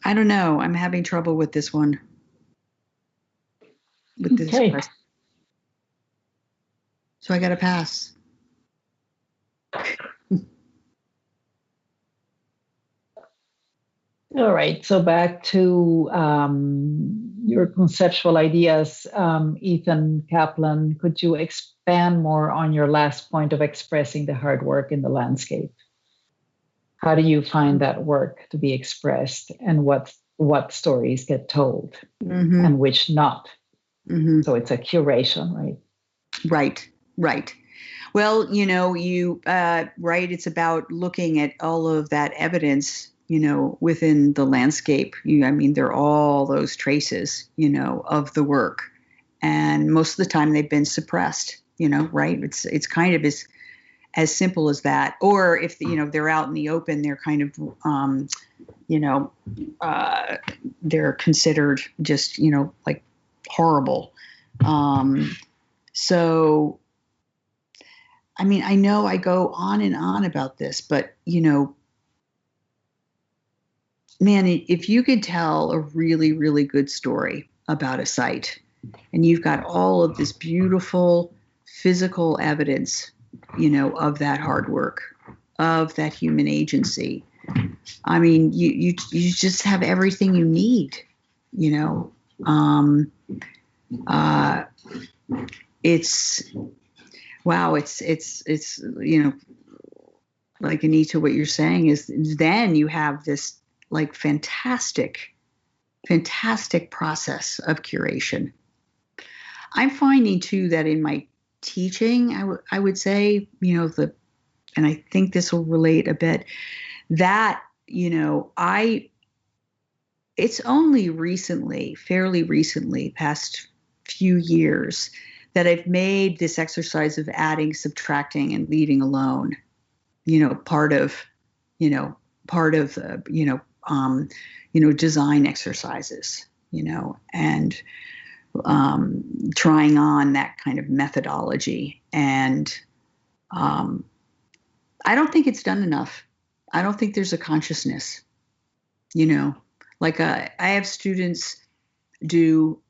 [SPEAKER 2] I don't know. I'm having trouble with this one. With this question. So I got to pass.
[SPEAKER 1] All right. So back to your conceptual ideas, Ethan Kaplan, could you expand more on your last point of expressing the hard work in the landscape? How do you find that work to be expressed, and what stories get told and which not? So it's a curation, right?
[SPEAKER 2] Right. Well, right. It's about looking at all of that evidence, within the landscape. There are all those traces, of the work, and most of the time they've been suppressed, right? It's kind of as simple as that. Or if they're out in the open, they're kind of, they're considered just, like horrible. So, I mean, I know I go on and on about this, but, man, if you could tell a really, really good story about a site, and you've got all of this beautiful physical evidence, of that hard work, of that human agency. I mean, you just have everything you need, it's wow. It's like Anita, what you're saying is then you have this like fantastic process of curation. I'm finding too that in my teaching, I would say, and I think this will relate a bit, that, it's only recently, fairly recently, past few years, that I've made this exercise of adding, subtracting, and leaving alone, part of design exercises, and trying on that kind of methodology. And I don't think it's done enough. I don't think there's a consciousness, like I have students do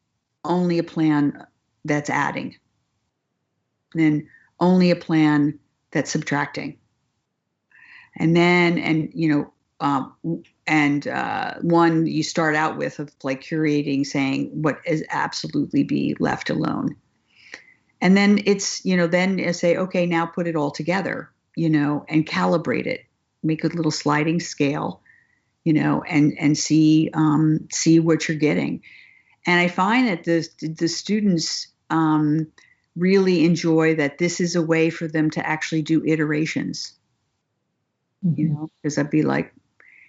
[SPEAKER 2] only a plan that's adding, and then only a plan that's subtracting. And then, one you start out with of like curating, saying what is absolutely be left alone. And then it's, then I say, okay, now put it all together, and calibrate it, make a little sliding scale, and see what you're getting. And I find that the students really enjoy that. This is a way for them to actually do iterations, because I'd be like,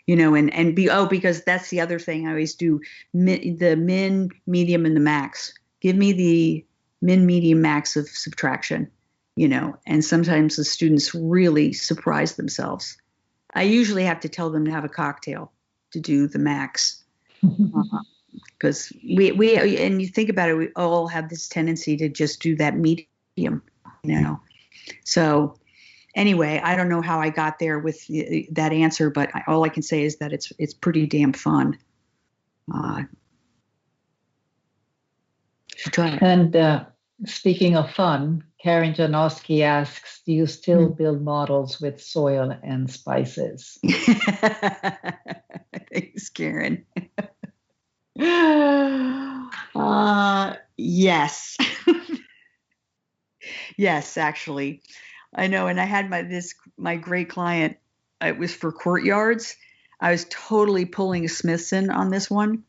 [SPEAKER 2] and be, because that's the other thing I always do, the min, medium, and the max. Give me the min, medium, max of subtraction, and sometimes the students really surprise themselves. I usually have to tell them to have a cocktail to do the max. Because we and you think about it, we all have this tendency to just do that medium, So anyway, I don't know how I got there with that answer, but all I can say is that it's pretty damn fun. Try it.
[SPEAKER 1] And speaking of fun, Karen Janowski asks, do you still build models with soil and spices?
[SPEAKER 2] Thanks, Karen. Yes. Yes, actually. I know. And I had my great client, it was for courtyards. I was totally pulling a Smithson on this one.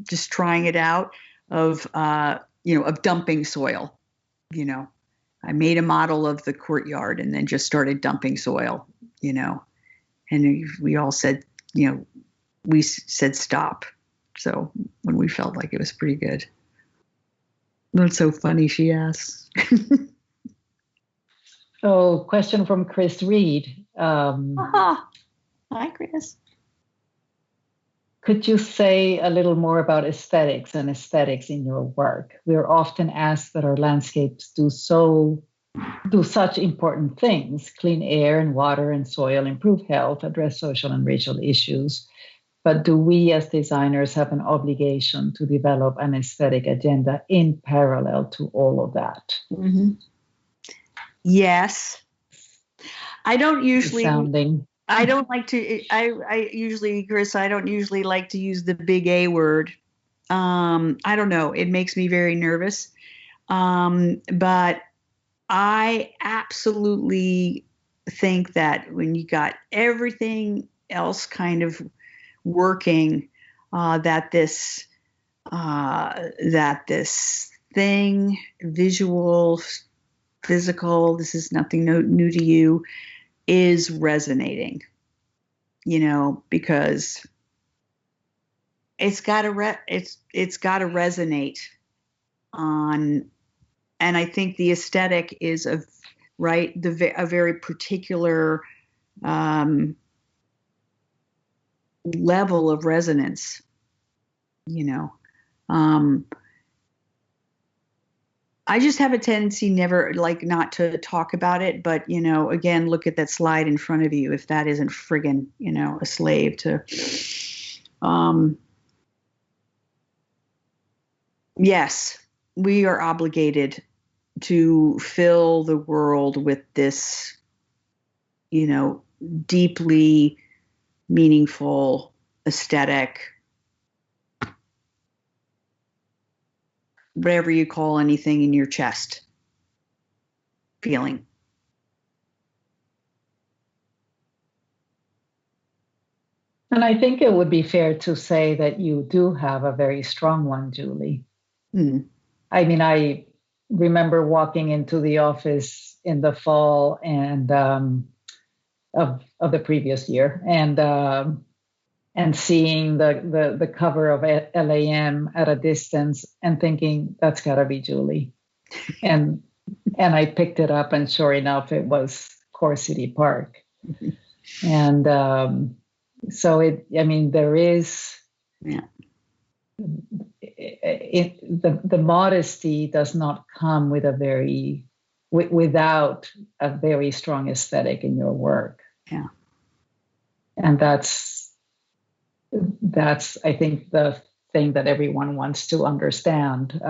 [SPEAKER 2] Just trying it out of dumping soil. I made a model of the courtyard and then just started dumping soil, and we all said, we said stop. So when we felt like it was pretty good. That's so funny, she asks.
[SPEAKER 1] So, question from Chris Reed.
[SPEAKER 2] Hi, Chris.
[SPEAKER 1] Could you say a little more about aesthetics and aesthetics in your work? We're often asked that our landscapes do such important things: clean air and water and soil, improve health, address social and racial issues. But do we as designers have an obligation to develop an aesthetic agenda in parallel to all of that?
[SPEAKER 2] Mm-hmm. Yes. I don't usually Chris, I don't usually like to use the big A word. I don't know. It makes me very nervous. But I absolutely think that when you got everything else kind of working, that this thing, visual, physical, this is nothing new to you, is resonating, because it's got to resonate on, and I think the aesthetic is a very particular level of resonance, I just have a tendency never not to talk about it, but again, look at that slide in front of you. If that isn't friggin', a slave to, yes, we are obligated to fill the world with this, deeply meaningful, aesthetic, whatever you call anything in your chest feeling.
[SPEAKER 1] And I think it would be fair to say that you do have a very strong one, Julie.
[SPEAKER 2] Mm.
[SPEAKER 1] I mean, I remember walking into the office in the fall and of the previous year, and seeing the cover of LAM at a distance and thinking, that's got to be Julie. And I picked it up, and sure enough, it was Core City Park. And so there is, the modesty does not come with without a very strong aesthetic in your work.
[SPEAKER 2] Yeah.
[SPEAKER 1] And that's I think the thing that everyone wants to understand,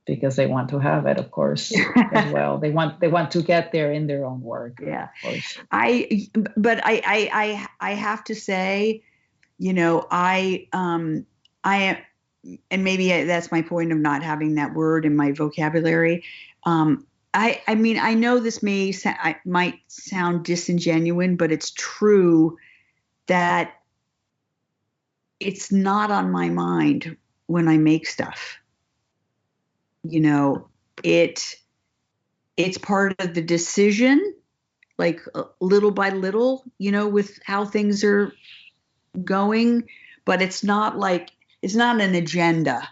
[SPEAKER 1] because they want to have it, of course, as well. They want to get there in their own work.
[SPEAKER 2] Yeah.
[SPEAKER 1] Of course.
[SPEAKER 2] I have to say, I am, and maybe that's my point of not having that word in my vocabulary. I mean, I know this might sound disingenuous, but it's true that it's not on my mind when I make stuff. It's part of the decision, like little by little, with how things are going, but it's not an agenda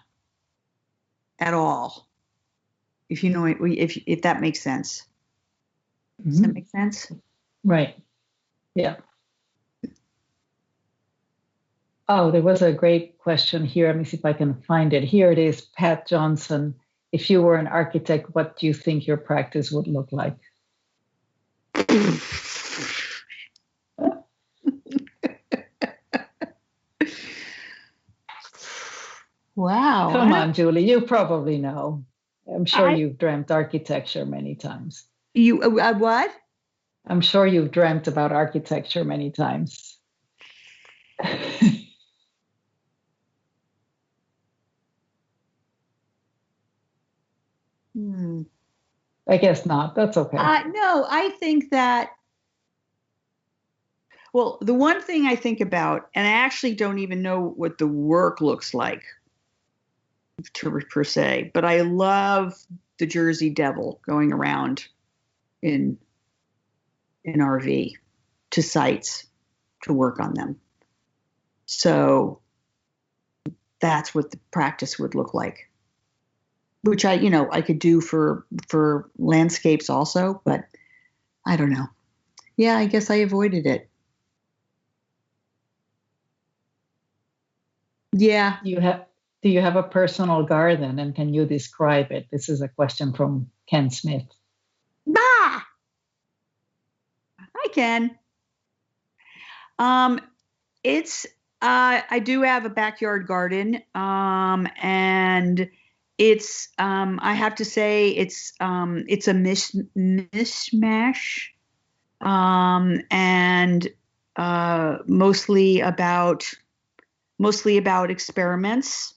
[SPEAKER 2] at all. If if that makes sense. Does that make sense?
[SPEAKER 1] Right. Yeah. Oh, there was a great question here. Let me see if I can find it. Here it is, Pat Johnson. If you were an architect, what do you think your practice would look like?
[SPEAKER 2] Wow.
[SPEAKER 1] Come on, Julie. You probably know. I'm sure you've dreamt architecture many times.
[SPEAKER 2] You what?
[SPEAKER 1] I'm sure you've dreamt about architecture many times. I guess not. That's okay.
[SPEAKER 2] No, I think that, well, the one thing I think about, and I actually don't even know what the work looks like per se, but I love the Jersey Devil going around in RV to sites to work on them. So that's what the practice would look like, which I could do for landscapes also, but I don't know. Yeah, I guess I avoided it. Yeah.
[SPEAKER 1] Do you have a personal garden, and can you describe it? This is a question from Ken Smith.
[SPEAKER 2] I can. It's I do have a backyard garden, and it's I have to say it's a mishmash, and mostly about experiments.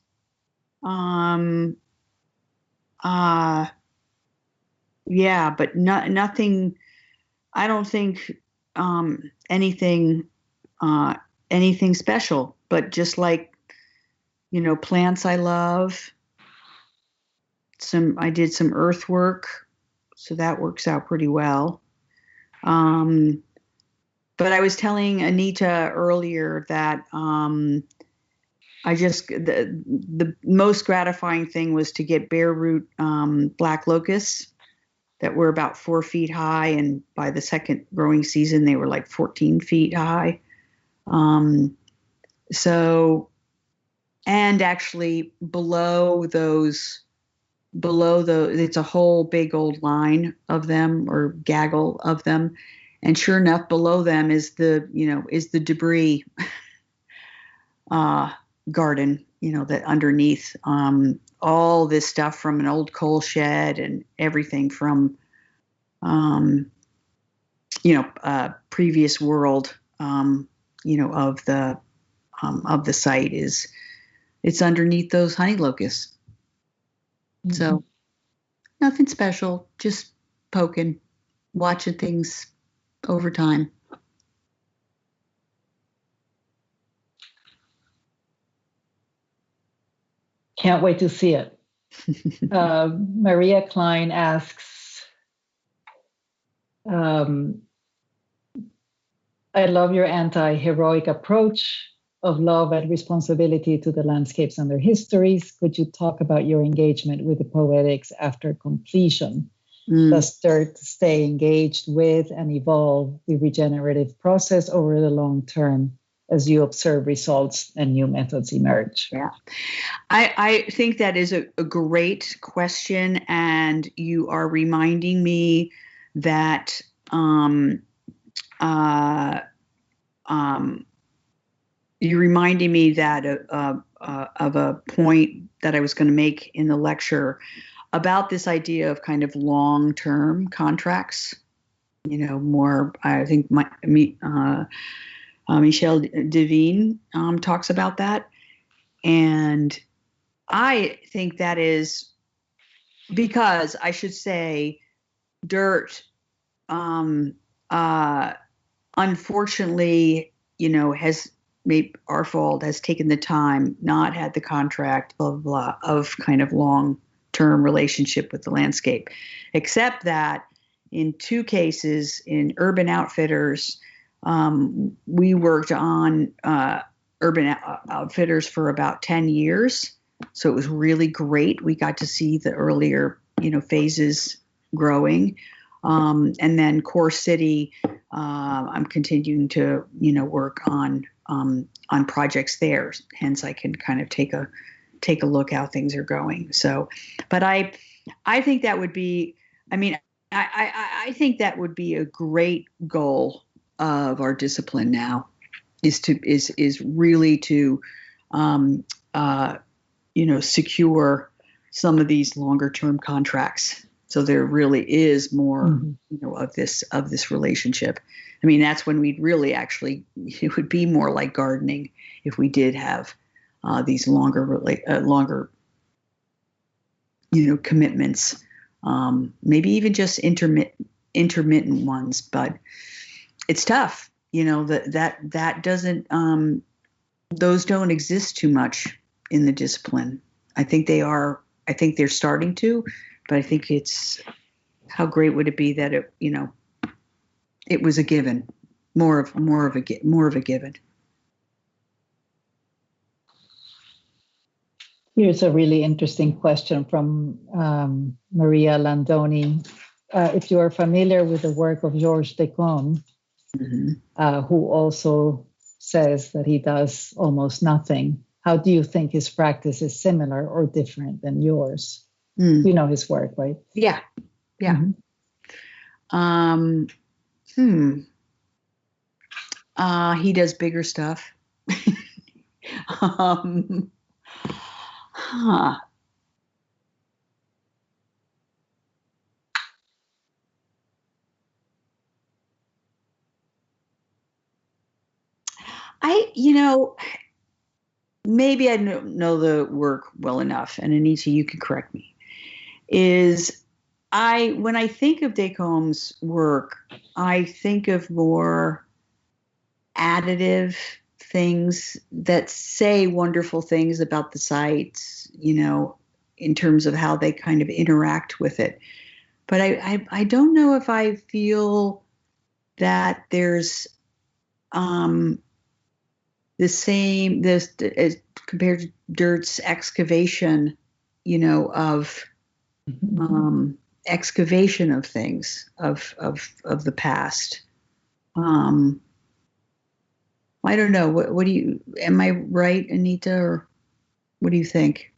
[SPEAKER 2] Yeah, but nothing. I don't think anything special, but just plants I love. I did some earthwork, so that works out pretty well. But I was telling Anita earlier that the most gratifying thing was to get bare root black locusts that were about 4 feet high, and by the second growing season they were like 14 feet high. So, and actually below those below it's a whole big old line of them, or gaggle of them. And sure enough, below them is the debris garden, that underneath, all this stuff from an old coal shed and everything from, previous world, of the site it's underneath those honey locusts. Mm-hmm. So nothing special, just poking, watching things over time.
[SPEAKER 1] Can't wait to see it. Maria Klein asks, I love your anti-heroic approach of love and responsibility to the landscapes and their histories. Could you talk about your engagement with the poetics after completion? Does D.I.R.T stay engaged with and evolve the regenerative process over the long term as you observe results and new methods emerge?
[SPEAKER 2] Yeah, I think that is a great question, and you are reminding me that you're reminding me that of a point that I was going to make in the lecture about this idea of kind of long-term contracts. More, I think Michel Devine talks about that. And I think that is because, I should say, D.I.R.T, unfortunately, has made our fault, has taken the time, not had the contract, blah, blah, blah, of kind of long-term relationship with the landscape. Except that in 2 cases, in Urban Outfitters, we worked on Urban Outfitters for about 10 years. So it was really great. We got to see the earlier, phases growing. And then Core City, I'm continuing to, work on projects there. Hence, I can kind of take a look how things are going. So, but I think that would be, I think that would be a great goal of our discipline now, is really to, secure some of these longer term contracts. So there really is more, of this relationship. That's when we'd really actually, it would be more like gardening if we did have these longer, commitments. Maybe even just intermittent ones, but it's tough. That doesn't, those don't exist too much in the discipline. I think they're starting to, but I think it's, how great would it be that it was a given, more of a given.
[SPEAKER 1] Here's a really interesting question from Maria Landoni. If you are familiar with the work of Georges Descommes, who also says that he does almost nothing, how do you think his practice is similar or different than yours? You know his work, right?
[SPEAKER 2] Yeah. He does bigger stuff. Maybe I don't know the work well enough, and Anita, you can correct me. When I think of Descommes' work, I think of more additive things that say wonderful things about the sites, in terms of how they kind of interact with it. But I don't know if I feel that there's the same as compared to D.I.R.T's excavation, of excavation of things of the past. I don't know. What do you? Am I right, Anita, or what do you think?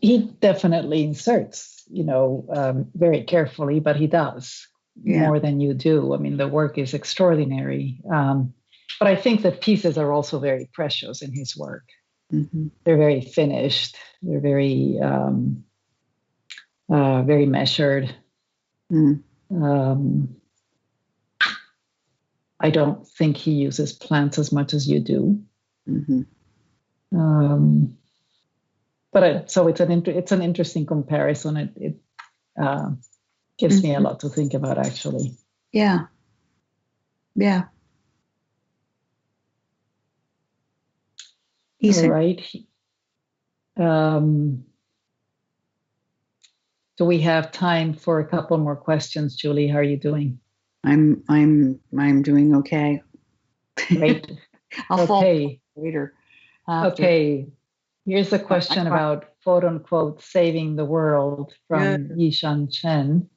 [SPEAKER 1] He definitely inserts, very carefully, but he does more than you do. I mean, the work is extraordinary. But I think the pieces are also very precious in his work.
[SPEAKER 2] Mm-hmm.
[SPEAKER 1] They're very finished. They're very, very measured.
[SPEAKER 2] Mm.
[SPEAKER 1] I don't think he uses plants as much as you do.
[SPEAKER 2] Mm-hmm.
[SPEAKER 1] So it's an interesting comparison. It gives me a lot to think about, actually.
[SPEAKER 2] Yeah.
[SPEAKER 1] All right. Do we have time for a couple more questions, Julie? How are you doing?
[SPEAKER 2] I'm doing okay.
[SPEAKER 1] Great.
[SPEAKER 2] I'll fall later.
[SPEAKER 1] Okay. Here's a question about quote unquote saving the world from Yishan Chen.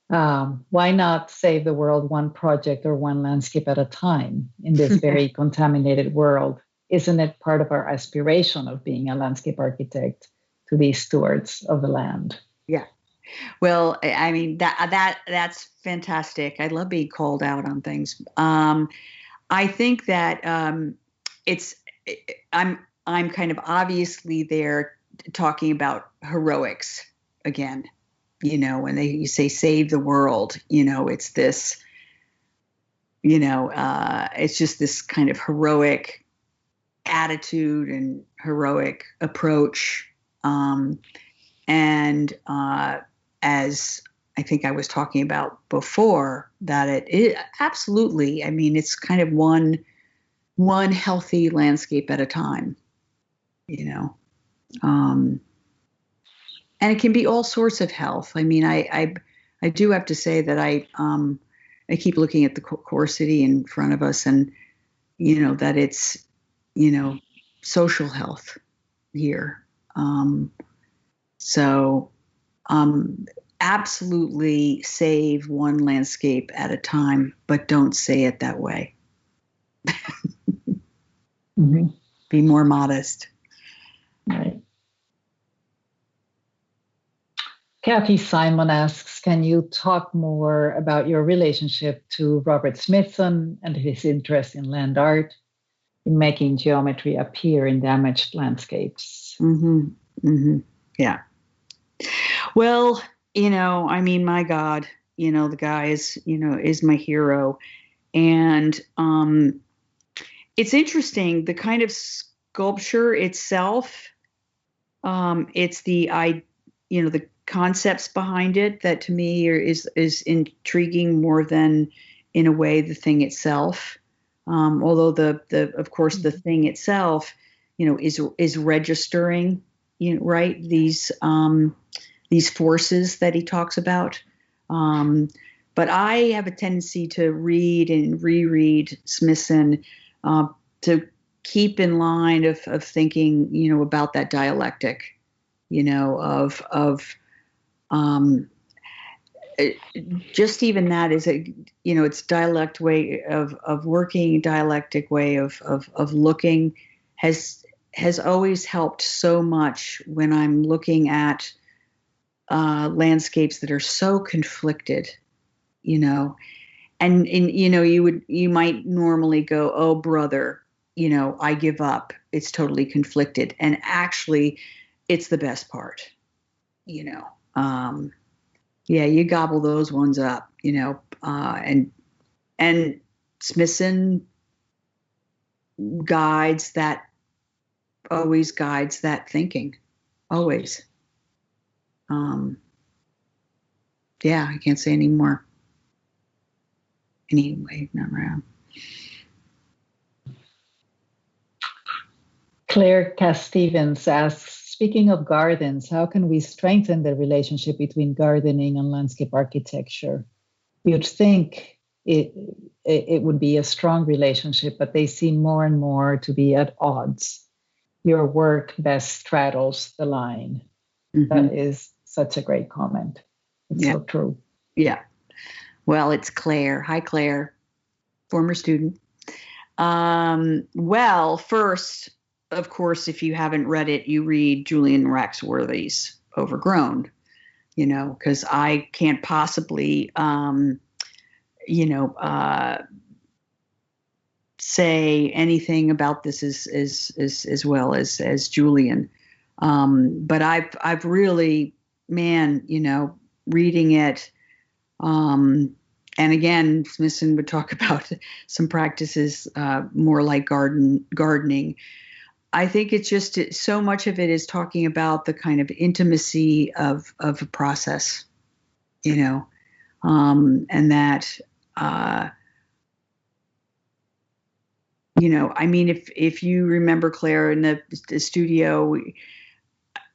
[SPEAKER 1] Why not save the world one project or one landscape at a time in this very contaminated world? Isn't it part of our aspiration of being a landscape architect to be stewards of the land?
[SPEAKER 2] Yeah. Well, I mean, that's fantastic. I love being called out on things. I think that I'm kind of obviously there talking about heroics again. When you say save the world, it's this, it's just this kind of heroic attitude and heroic approach. And as I think I was talking about before, that it absolutely, I mean, it's kind of one healthy landscape at a time, and it can be all sorts of health. I mean, I do have to say that I keep looking at the core city in front of us, and that it's social health here. So absolutely save one landscape at a time, but don't say it that way.
[SPEAKER 1] Mm-hmm.
[SPEAKER 2] Be more modest.
[SPEAKER 1] Right. Kathy Simon asks, can you talk more about your relationship to Robert Smithson and his interest in land art, in making geometry appear in damaged landscapes?
[SPEAKER 2] Mm-hmm. Mm-hmm. Yeah. Well, I mean, my God, the guy is my hero. And it's interesting, the kind of sculpture itself, it's the concepts behind it that to me is intriguing more than in a way the thing itself. Although of course the thing itself, is registering, right, these forces that he talks about. But I have a tendency to read and reread Smithson to keep in line of thinking, about that dialectic, just even that is it's dialect way of working, dialectic way of looking has always helped so much when I'm looking at landscapes that are so conflicted, and you might normally go, oh brother, I give up, it's totally conflicted, and actually it's the best part. Yeah, you gobble those ones up, and Smithson always guides that thinking, always. Yeah, I can't say any more. Anyway, not around.
[SPEAKER 1] Claire Cass-Stevens asks, speaking of gardens, how can we strengthen the relationship between gardening and landscape architecture? You'd think it would be a strong relationship, but they seem more and more to be at odds. Your work best straddles the line. Mm-hmm. That is such a great comment. It's so true.
[SPEAKER 2] Yeah. Well, it's Claire. Hi, Claire, former student. Well, first, of course, if you haven't read it, you read Julian Raxworthy's Overgrown, because I can't possibly, say anything about this as well as Julian. But I've really, man, reading it, and again, Smithson would talk about some practices more like gardening. I think it's just so much of it is talking about the kind of intimacy of a process, and that, I mean, if you remember, Claire, in the studio,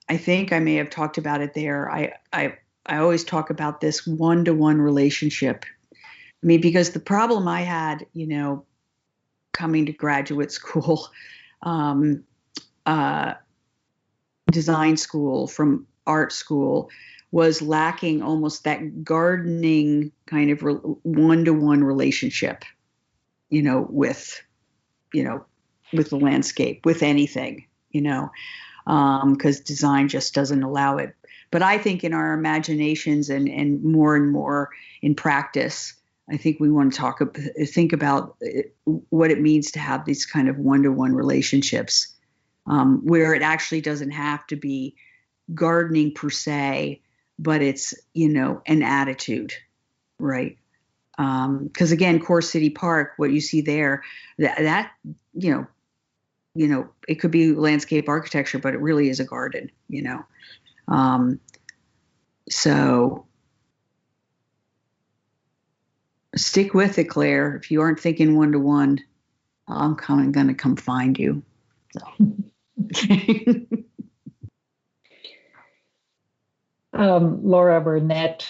[SPEAKER 2] I think I may have talked about it there. I always talk about this one-to-one relationship. I mean, because the problem I had, coming to graduate school, design school from art school, was lacking almost that gardening kind of one-to-one relationship, with the landscape, with anything, because design just doesn't allow it. But I think in our imaginations and more in practice, I think we want to think about what it means to have these kind of one-to-one relationships, where it actually doesn't have to be gardening per se, but it's, an attitude, right? Because again, Core City Park, what you see there, that it could be landscape architecture, but it really is a garden, So stick with it, Claire. If you aren't thinking one-to-one, I'm going to come find you. So.
[SPEAKER 1] Laura Burnett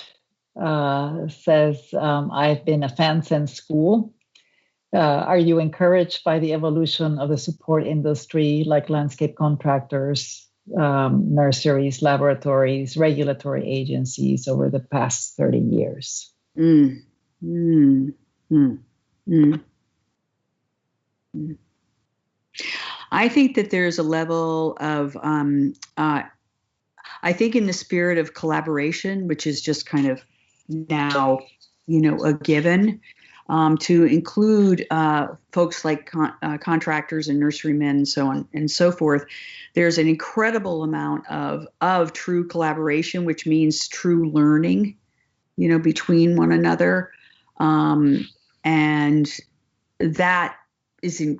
[SPEAKER 1] says, I've been a fan since school. Are you encouraged by the evolution of the support industry, like landscape contractors, nurseries, laboratories, regulatory agencies over the past 30 years?
[SPEAKER 2] I think that there's a level of, I think in the spirit of collaboration, which is just kind of now, a given, to include folks like contractors and nurserymen and so on and so forth. There's an incredible amount of true collaboration, which means true learning, between one another. And that is,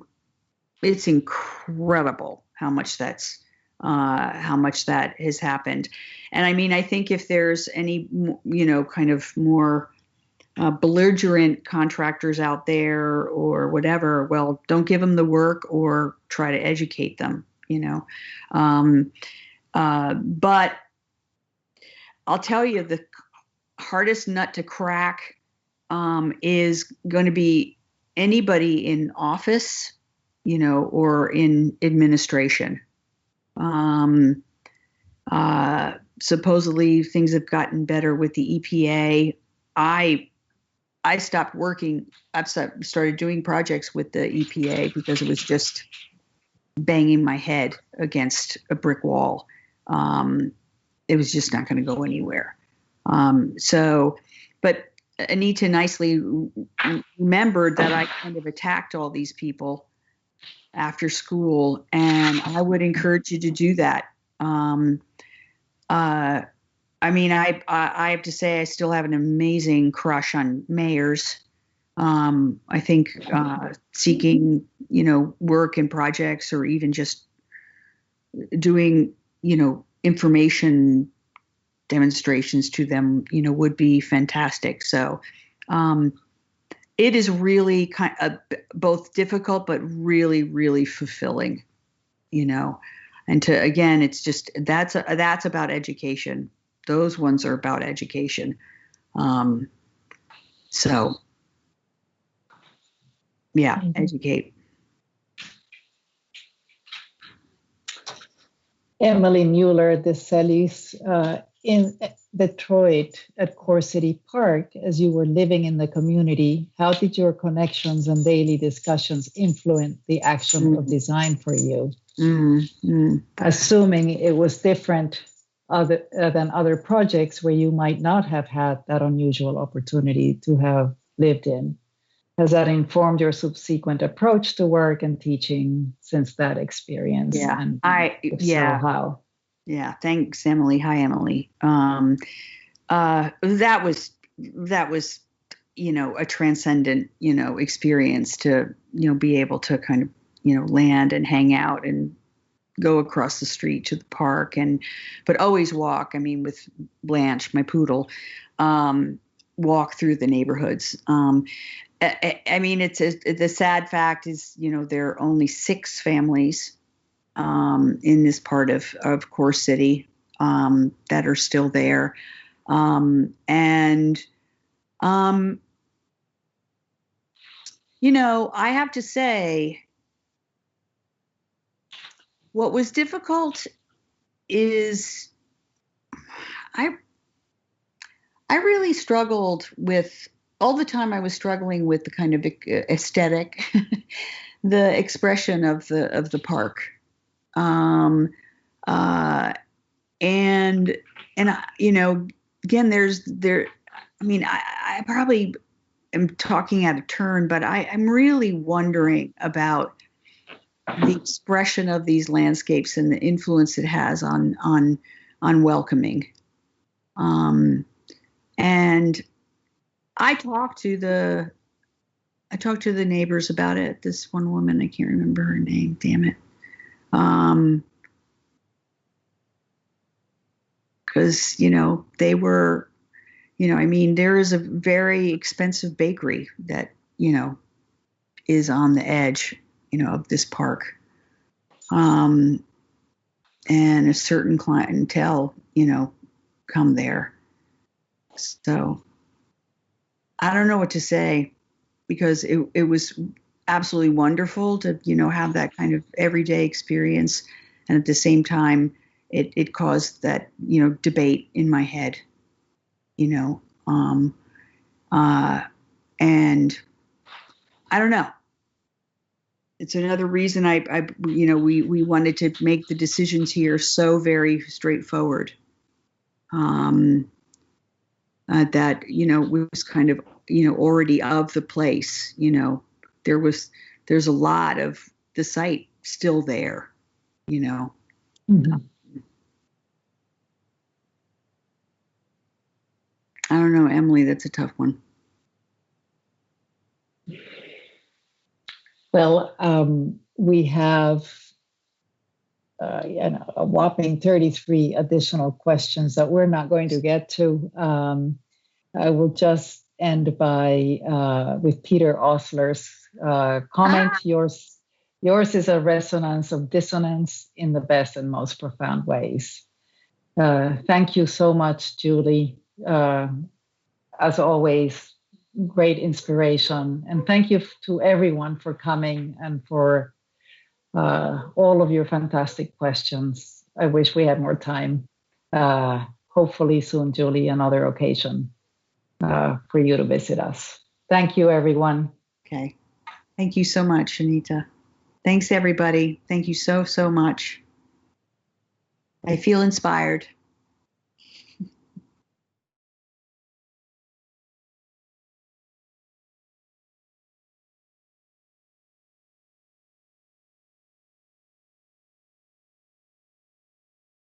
[SPEAKER 2] it's incredible how much that has happened. And I mean, I think if there's any, kind of more belligerent contractors out there or whatever, well, don't give them the work or try to educate them, but I'll tell you, the hardest nut to crack is going to be anybody in office, or in administration. Supposedly things have gotten better with the EPA. I stopped working. I started doing projects with the EPA because it was just banging my head against a brick wall. It was just not going to go anywhere. But Anita nicely remembered that I kind of attacked all these people after school, and I would encourage you to do that. I mean, I have to say I still have an amazing crush on mayors. I think seeking, work and projects, or even just doing, information demonstrations to them, would be fantastic. So it is really kind of both difficult, but really, really fulfilling, and again, it's just, that's about education. Those ones are about education. So yeah, mm-hmm. Educate.
[SPEAKER 1] Emily Mueller de Celis, in Detroit at Core City Park, as you were living in the community, how did your connections and daily discussions influence the action of design for you? assuming it was different than other projects where you might not have had that unusual opportunity to have lived in. Has that informed your subsequent approach to work and teaching since that experience?
[SPEAKER 2] Yeah,
[SPEAKER 1] and
[SPEAKER 2] so
[SPEAKER 1] how?
[SPEAKER 2] Yeah, thanks, Emily. Hi, Emily. That was a transcendent experience to be able to kind of land and hang out and go across the street to the park but always walk. I mean, with Blanche, my poodle, walk through the neighborhoods. I mean, the sad fact is, there are only 6 families in this part of Core City that are still there. I have to say, what was difficult is I really struggled with, all the time I was struggling with the kind of aesthetic, the expression of the park. And again, I probably am talking out of turn, but I'm really wondering about the expression of these landscapes and the influence it has on welcoming. And I talked to the neighbors about it. This one woman, I can't remember her name, damn it. Because, they were, there is a very expensive bakery that, is on the edge, of this park. And a certain clientele, come there. So I don't know what to say, because it was absolutely wonderful to, have that kind of everyday experience. And at the same time, it caused that, debate in my head, and I don't know. It's another reason we wanted to make the decisions here so very straightforward. That, was kind of, already of the place, there's a lot of the site still there,
[SPEAKER 1] Mm-hmm.
[SPEAKER 2] I don't know, Emily, that's a tough one.
[SPEAKER 1] Well, we have a whopping 33 additional questions that we're not going to get to. I will just end with Peter Osler's comment. Yours is a resonance of dissonance in the best and most profound ways. Thank you so much, Julie. As always, great inspiration. And thank you to everyone for coming and for all of your fantastic questions. I wish we had more time. Hopefully soon, Julie, another occasion for you to visit us. Thank you, everyone.
[SPEAKER 2] Okay. Thank you so much, Anita. Thanks, everybody. Thank you so, so much. I feel inspired.